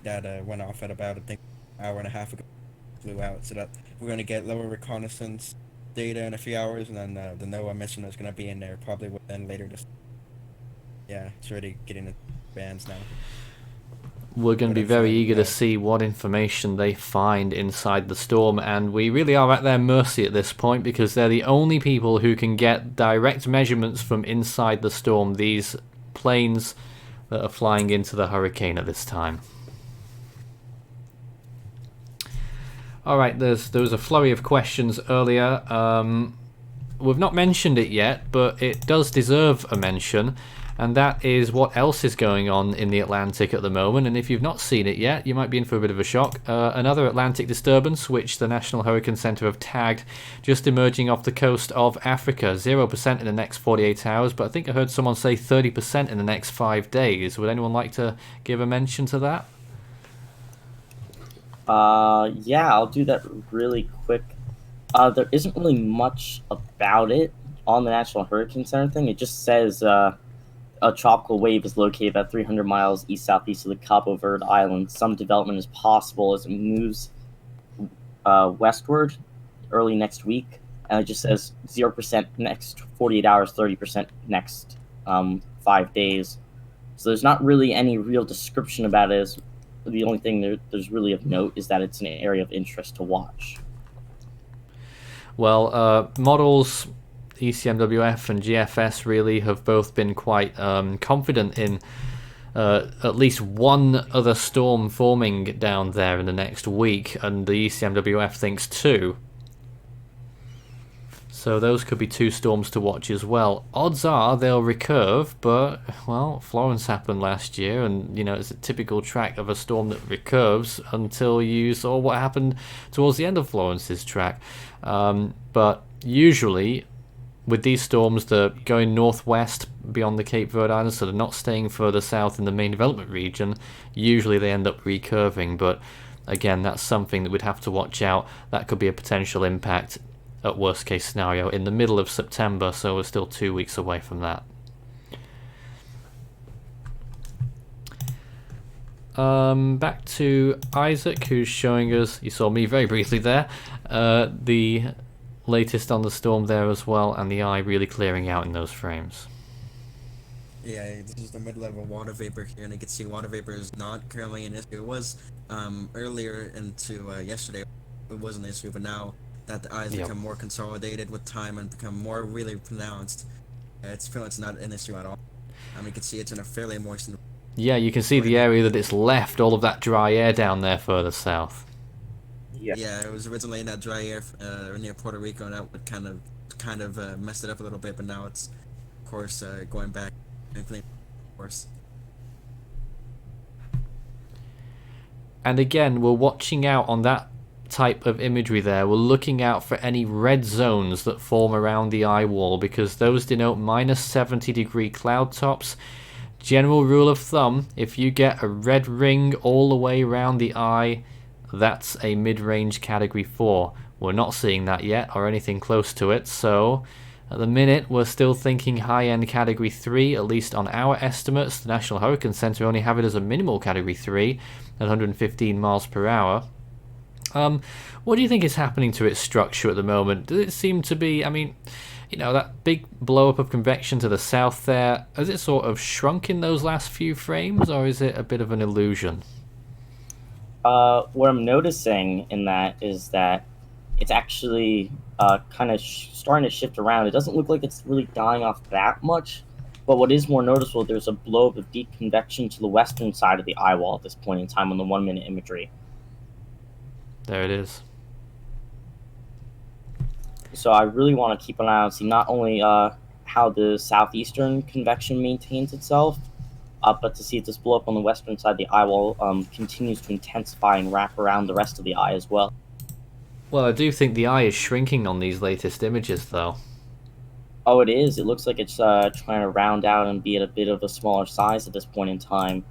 that went off at about, I think, an hour and a half ago. Flew out, so that we're going to get lower reconnaissance data in a few hours, and then the NOAA mission is going to be in there probably within later this. Yeah, it's already getting the bands now. we're going to be very eager to see what information they find inside the storm, and we really are at their mercy at this point because they're the only people who can get direct measurements from inside the storm, these planes that are flying into the hurricane at this time. Alright, there was a flurry of questions earlier. We've not mentioned it yet, but it does deserve a mention, and that is what else is going on in the Atlantic at the moment. And if you've not seen it yet, you might be in for a bit of a shock. Another Atlantic disturbance, which the National Hurricane Center have tagged, just emerging off the coast of Africa. 0% in the next 48 hours, but I think I heard someone say 30% in the next 5 days. Would anyone like to give a mention to that? Yeah, I'll do that really quick. There isn't really much about it on the National Hurricane Center thing. It just says a tropical wave is located about 300 miles east-southeast of the Cabo Verde Island. Some development is possible as it moves westward early next week. And it just says 0% next 48 hours, 30% next 5 days. So there's not really any real description about it. The only thing there's really of note is that it's an area of interest to watch. Well, models, ECMWF and GFS really have both been quite confident in at least one other storm forming down there in the next week, and the ECMWF thinks 2. So those could be 2 storms to watch as well. Odds are they'll recurve, but, well, Florence happened last year, and, you know, it's a typical track of a storm that recurves until you saw what happened towards the end of Florence's track. But usually, with these storms, they're going northwest beyond the Cape Verde Islands, so they're not staying further south in the main development region. Usually they end up recurving, but again, that's something that we'd have to watch out. That could be a potential impact at worst case scenario in the middle of September, so we're still 2 weeks away from that. Back to Isaac, who's showing us, you saw me very briefly there, the latest on the storm there as well, and the eye really clearing out in those frames. Yeah, this is the mid-level water vapor here, and you can see water vapor is not currently an issue. It was earlier into yesterday, it was an issue, but now that the eyes become more consolidated with time and become more really pronounced, it's pretty much not an issue at all. You can see it's in a fairly moist. Yeah, you can see the area that it's left, all of that dry air down there further south. Yeah, it was originally in that dry air near Puerto Rico, and that would kind of messed it up a little bit, but now it's, of course, going back, of course. And again, we're watching out on that type of imagery there. We're looking out for any red zones that form around the eye wall, because those denote minus 70-degree cloud tops. General rule of thumb, if you get a red ring all the way around the eye, that's a mid-range category 4. We're not seeing that yet or anything close to it, so at the minute we're still thinking high-end category 3, at least on our estimates. The National Hurricane Center only have it as a minimal category 3 at 115 miles per hour. What do you think is happening to its structure at the moment? Does it seem to be, I mean, you know, that big blow-up of convection to the south there, has it sort of shrunk in those last few frames, or is it a bit of an illusion? What I'm noticing in that is that it's actually kind of starting to shift around. It doesn't look like it's really dying off that much, but what is more noticeable, there's a blow-up of deep convection to the western side of the eye wall at this point in time on the 1-minute imagery. There it is. So I really want to keep an eye on, see not only how the southeastern convection maintains itself, but to see if this blow up on the western side of the eye wall continues to intensify and wrap around the rest of the eye as well. Well, I do think the eye is shrinking on these latest images, though. Oh, it is. It looks like it's trying to round out and be at a bit of a smaller size at this point in time.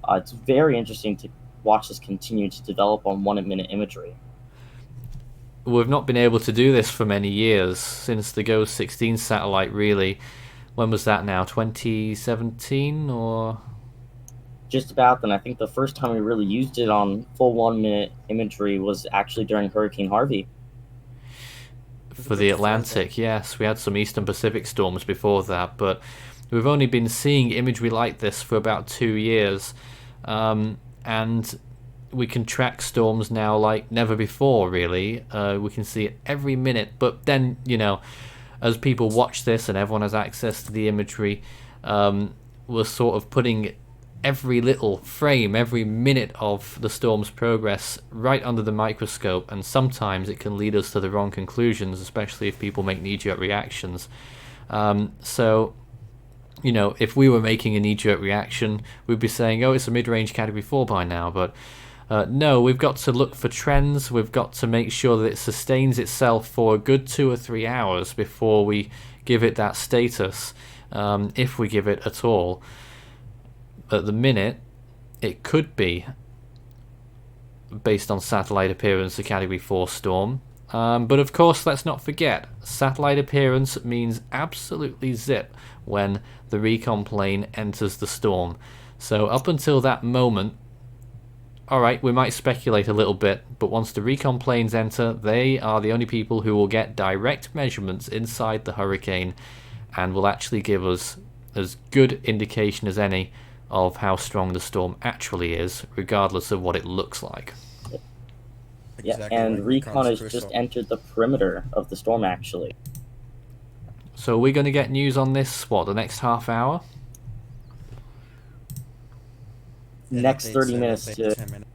It's very interesting to watch this continue to develop on 1-minute imagery. We've not been able to do this for many years, since the GOES 16 satellite, really. When was that now, 2017, or? Just about then. I think the first time we really used it on full 1-minute imagery was actually during Hurricane Harvey. For the Atlantic, yes. We had some Eastern Pacific storms before that, but we've only been seeing imagery like this for about 2 years. And and we can track storms now like never before, really. We can see it every minute, but then, you know, as people watch this and everyone has access to the imagery, we're sort of putting every little frame, every minute of the storm's progress right under the microscope, and sometimes it can lead us to the wrong conclusions, especially if people make knee-jerk reactions. So, you know, if we were making a knee-jerk reaction, we'd be saying, oh, it's a mid-range category 4 by now, but no, we've got to look for trends. We've got to make sure that it sustains itself for a good 2 or 3 hours before we give it that status, if we give it at all. At the minute, it could be, based on satellite appearance, a category 4 storm. But of course, let's not forget, satellite appearance means absolutely zip when the recon plane enters the storm. So up until that moment, alright, we might speculate a little bit, but once the recon planes enter, they are the only people who will get direct measurements inside the hurricane and will actually give us as good indication as any of how strong the storm actually is, regardless of what it looks like. Yeah, Exactly and right. recon has Crucial. just entered the perimeter of the storm, actually. So we're going to get news on this, what, the next half hour? Next Updates, 30 I'd minutes say to 10 minutes.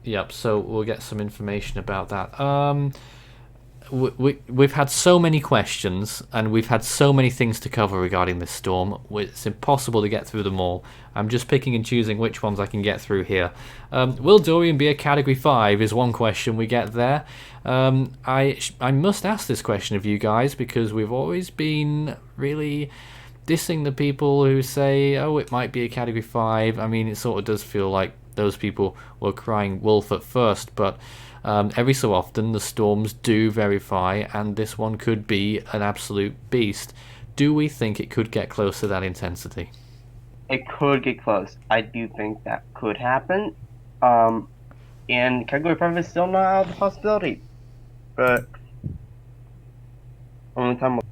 Yep, so we'll get some information about that. We've had so many questions, and we've had so many things to cover regarding this storm. It's impossible to get through them all. I'm just picking and choosing which ones I can get through here. Will Dorian be a Category 5 is one question we get there. I must ask this question of you guys, because we've always been really dissing the people who say, oh, it might be a Category 5. I mean, it sort of does feel like those people were crying wolf at first, but every so often the storms do verify, and this one could be an absolute beast. Do we think it could get close to that intensity? It could get close. I do think that could happen. And category 5 is still not out of the possibility. But only time will.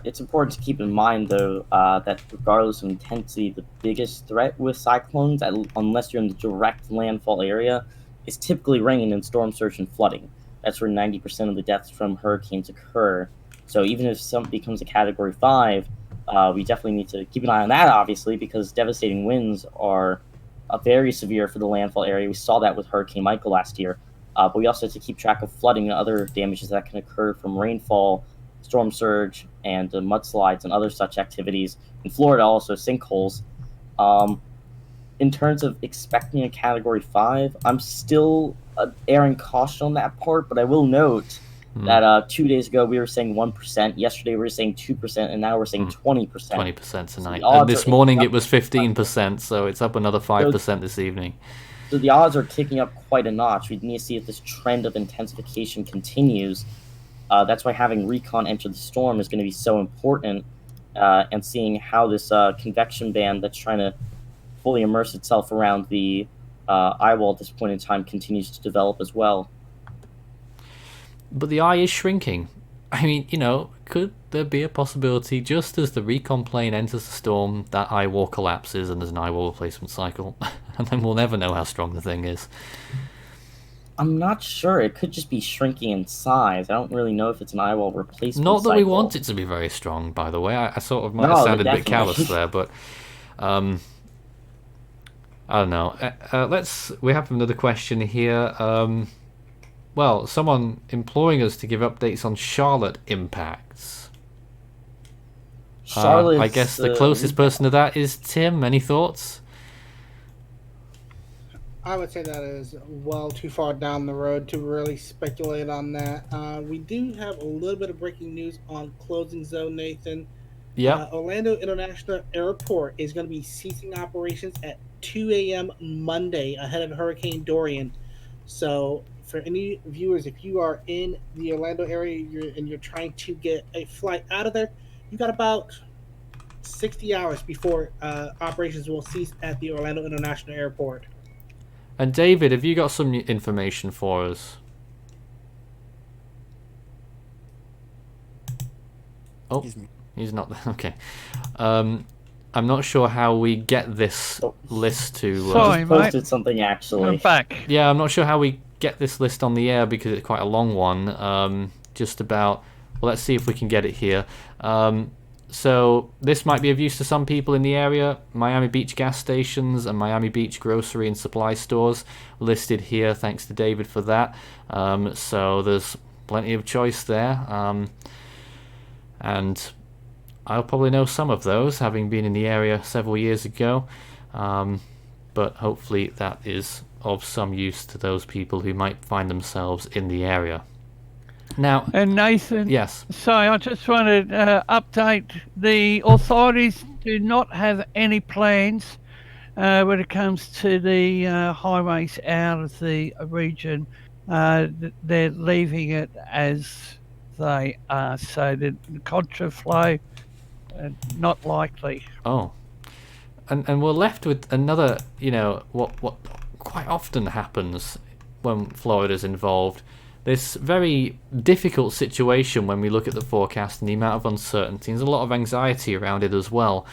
It's important to keep in mind, though, that regardless of intensity, the biggest threat with cyclones, unless you're in the direct landfall area, is typically rain and storm surge and flooding. That's where 90% of the deaths from hurricanes occur. So even if something becomes a Category 5, we definitely need to keep an eye on that, obviously, because devastating winds are very severe for the landfall area. We saw that with Hurricane Michael last year. But we also have to keep track of flooding and other damages that can occur from rainfall, storm surge, and mudslides and other such activities. In Florida, also sinkholes. In terms of expecting a Category 5, I'm still erring caution on that part, but I will note that 2 days ago we were saying 1%, yesterday we were saying 2%, and now we're saying 20%. 20% tonight. So And this morning it was 15%, so it's up another 5% this evening. So the odds are ticking up quite a notch. We need to see if this trend of intensification continues. That's why having recon enter the storm is going to be so important, and seeing how this convection band that's trying to fully immerse itself around the eye wall at this point in time continues to develop as well. But the eye is shrinking. I mean, you know, could there be a possibility, just as the recon plane enters the storm, that eye wall collapses and there's an eye wall replacement cycle, and then we'll never know how strong the thing is? I'm not sure. It could just be shrinking in size. I don't really know if it's an eye wall replacement Not that cycle. we want it to be very strong, by the way. I sort of might have sounded a bit callous there, but I don't know. We have another question here. Well, someone imploring us to give updates on Charlotte impacts. I guess the closest person to that is Tim. Any thoughts? I would say that is well too far down the road to really speculate on that. We do have a little bit of breaking news on closing zone, Nathan. Yeah. Orlando International Airport is going to be ceasing operations at 2 a.m. Monday ahead of Hurricane Dorian. So for any viewers, if you are in the Orlando area and you're trying to get a flight out of there, you got about 60 hours before operations will cease at the Orlando International Airport. And David, have you got some information for us? Oh, he's not. Okay. I'm not sure how we get this list to. Sorry, Just mate. posted something I'm actually. back. Yeah, I'm not sure how we get this list on the air because it's quite a long one. Just about. Well, let's see if we can get it here. So this might be of use to some people in the area. Miami Beach gas stations and Miami Beach grocery and supply stores listed here. Thanks to David for that. So there's plenty of choice there. And I'll probably know some of those, having been in the area several years ago. But hopefully that is of some use to those people who might find themselves in the area. Now, And Nathan, yes. sorry, I just wanted to update. The authorities do not have any plans when it comes to the highways out of the region. They're leaving it as they are, so the contraflow, not likely. Oh. And we're left with another, what quite often happens when Florida's involved. This very difficult situation when we look at the forecast and the amount of uncertainty. There's a lot of anxiety around it as well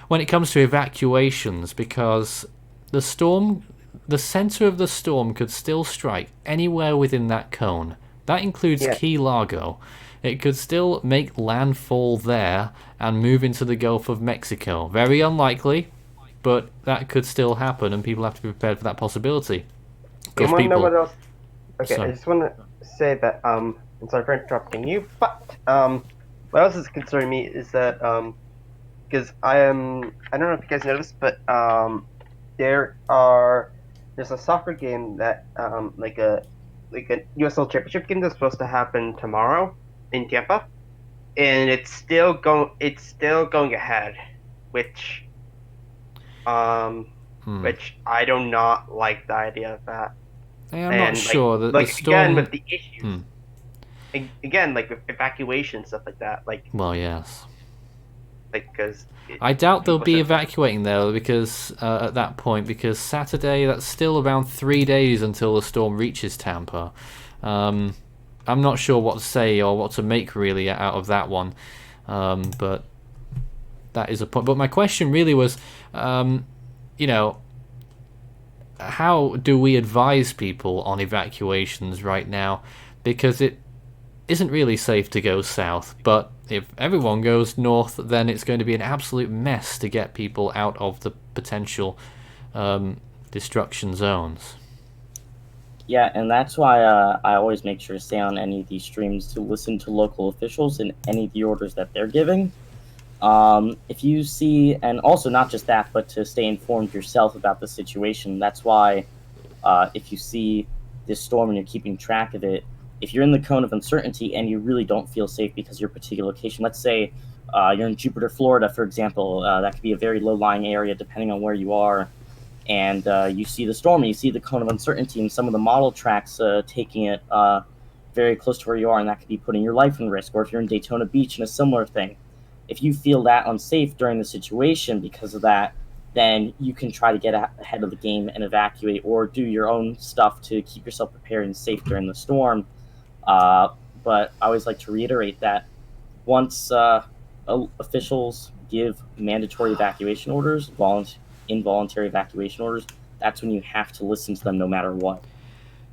when it comes to evacuations, because the center of the storm could still strike anywhere within that cone. That includes Key Largo. It could still make landfall there and move into the Gulf of Mexico. Very unlikely, but that could still happen, and people have to be prepared for that possibility. You want to know what else? Okay, Sorry. I just want to say that, I'm sorry for interrupting you, but, what else is concerning me is that, because I don't know if you guys noticed, but, there's a soccer game that, like a USL Championship game that's supposed to happen tomorrow in Tampa, and it's still going ahead, which I do not like the idea of that. Yeah, I'm not sure that the storm. Again, with the issues. Again, like with evacuation stuff like that, like. Well, yes. Like, because. I doubt they'll be evacuating though, because at that point, because Saturday, that's still around 3 days until the storm reaches Tampa. I'm not sure what to say or what to make really out of that one, but that is a point. But my question really was, how do we advise people on evacuations right now? Because it isn't really safe to go south, but if everyone goes north, then it's going to be an absolute mess to get people out of the potential destruction zones. Yeah, and that's why I always make sure to stay on any of these streams to listen to local officials and any of the orders that they're giving. If you see, and also not just that, but to stay informed yourself about the situation. That's why if you see this storm and you're keeping track of it, if you're in the cone of uncertainty and you really don't feel safe because of your particular location, let's say you're in Jupiter, Florida, for example, that could be a very low-lying area depending on where you are, and you see the storm and you see the cone of uncertainty and some of the model tracks taking it very close to where you are, and that could be putting your life in risk. Or if you're in Daytona Beach and a similar thing. If you feel that unsafe during the situation because of that, then you can try to get ahead of the game and evacuate or do your own stuff to keep yourself prepared and safe during the storm. But I always like to reiterate that once officials give mandatory evacuation orders, involuntary evacuation orders, that's when you have to listen to them no matter what.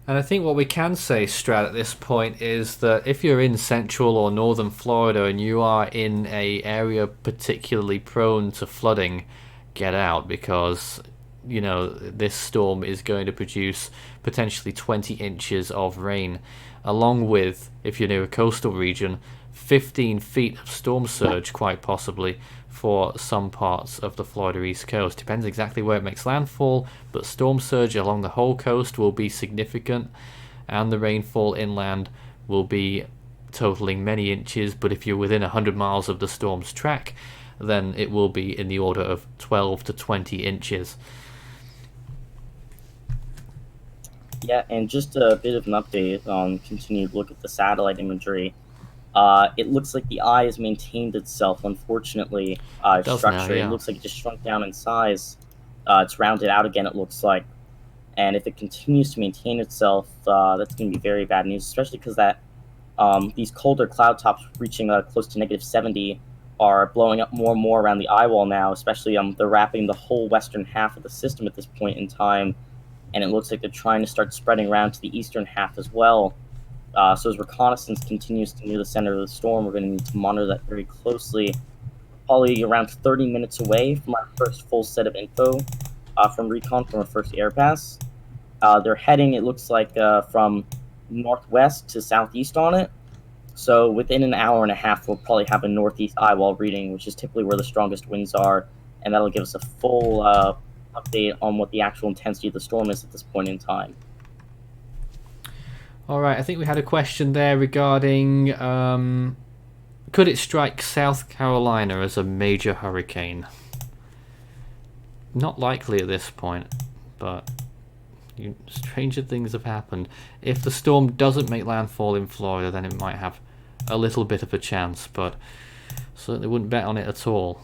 And I think what we can say, Strat, at this point is that if you're in central or northern Florida and you are in an area particularly prone to flooding, get out, because this storm is going to produce potentially 20 inches of rain, along with, if you're near a coastal region, 15 feet of storm surge, quite possibly, for some parts of the Florida East Coast. Depends exactly where it makes landfall, but storm surge along the whole coast will be significant, and the rainfall inland will be totaling many inches. But if you're within 100 miles of the storm's track, then it will be in the order of 12 to 20 inches. Yeah, and just a bit of an update on continued look at the satellite imagery. It looks like the eye has maintained itself, unfortunately. Structure. Now, yeah. It looks like it just shrunk down in size. It's rounded out again, it looks like. And if it continues to maintain itself, that's going to be very bad news, especially because that these colder cloud tops reaching close to -70 are blowing up more and more around the eye wall now, especially they're wrapping the whole western half of the system at this point in time, and it looks like they're trying to start spreading around to the eastern half as well. So as reconnaissance continues to near the center of the storm, we're going to need to monitor that very closely. Probably around 30 minutes away from our first full set of info from recon from our first air pass. They're heading, it looks like, from northwest to southeast on it. So within an hour and a half, we'll probably have a northeast eye wall reading, which is typically where the strongest winds are, and that'll give us a full update on what the actual intensity of the storm is at this point in time. All right, I think we had a question there regarding could it strike South Carolina as a major hurricane? Not likely at this point, but stranger things have happened. If the storm doesn't make landfall in Florida, then it might have a little bit of a chance, but certainly wouldn't bet on it at all.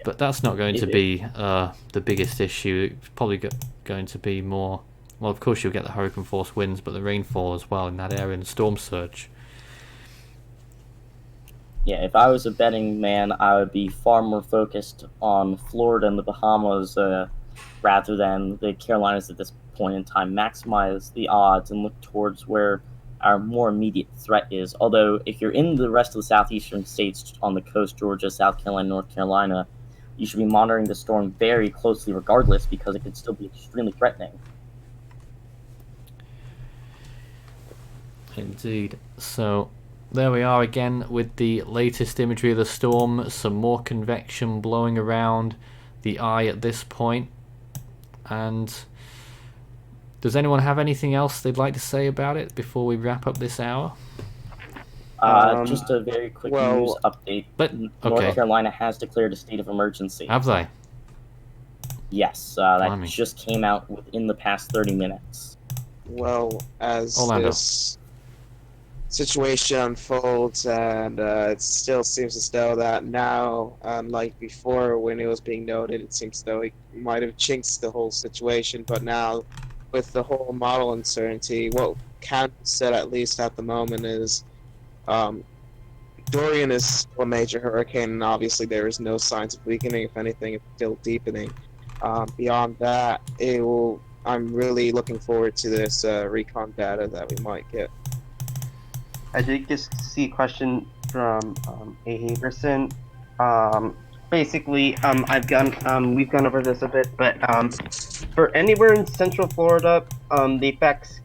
But that's not going to be the biggest issue. It's probably going to be more... Well, of course you'll get the hurricane force winds, but the rainfall as well in that area and storm surge. Yeah, if I was a betting man, I would be far more focused on Florida and the Bahamas rather than the Carolinas at this point in time. Maximize the odds and look towards where our more immediate threat is. Although, if you're in the rest of the southeastern states on the coast, Georgia, South Carolina, North Carolina, you should be monitoring the storm very closely regardless, because it could still be extremely threatening. Indeed. So there we are again with the latest imagery of the storm. Some more convection blowing around the eye at this point. And does anyone have anything else they'd like to say about it before we wrap up this hour? Just a very quick news update. But North Carolina has declared a state of emergency. Have they? Yes, that just came out within the past 30 minutes. Well, as Orlando. This situation unfolds, and it still seems as though that now, unlike before when it was being noted, it seems as though he might have jinxed the whole situation, but now with the whole model uncertainty, what can be said, at least at the moment, is Dorian is still a major hurricane, and obviously there is no signs of weakening. If anything, it's still deepening. Beyond that, I'm really looking forward to this recon data that we might get. I did just see a question from A. Haverson. Basically, we've gone over this a bit, but for anywhere in Central Florida, the effects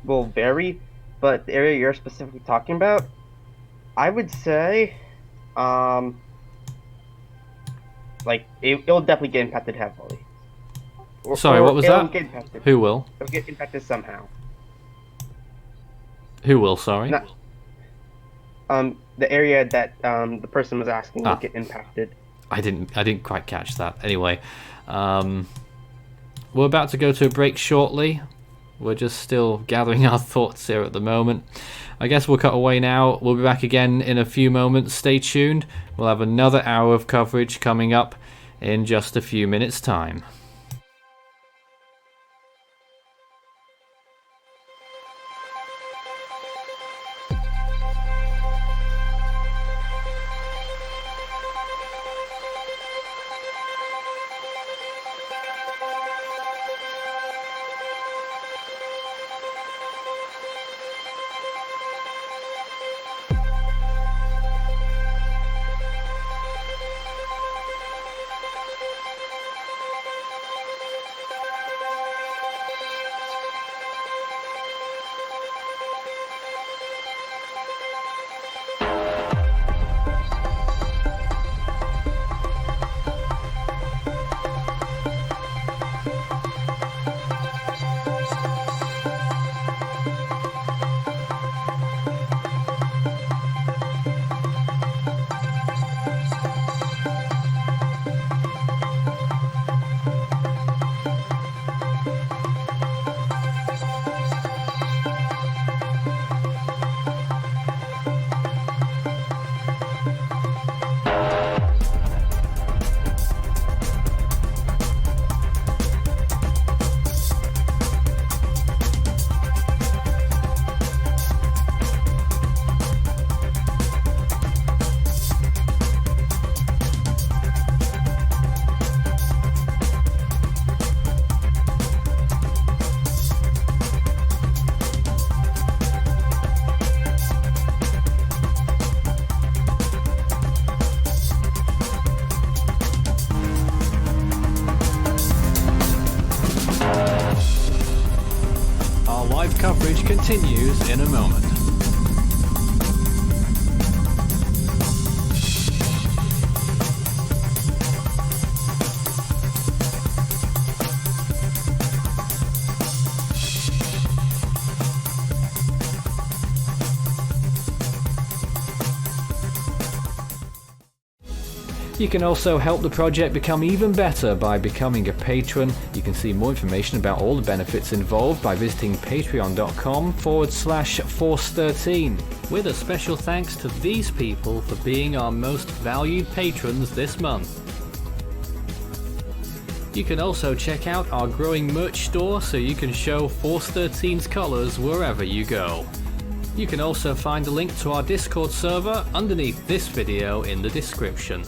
will vary. But the area you're specifically talking about, I would say, it'll definitely get impacted heavily. Sorry, what was that? Get impacted. Who will? It'll get impacted somehow. Who will, sorry? The area that the person was asking will get impacted. I didn't quite catch that. Anyway, we're about to go to a break shortly. We're just still gathering our thoughts here at the moment. I guess we'll cut away now. We'll be back again in a few moments. Stay tuned. We'll have another hour of coverage coming up in just a few minutes' time. continues in a moment. You can also help the project become even better by becoming a patron. You can see more information about all the benefits involved by visiting patreon.com/Force13. With a special thanks to these people for being our most valued patrons this month. You can also check out our growing merch store so you can show Force 13's colors wherever you go. You can also find a link to our Discord server underneath this video in the description.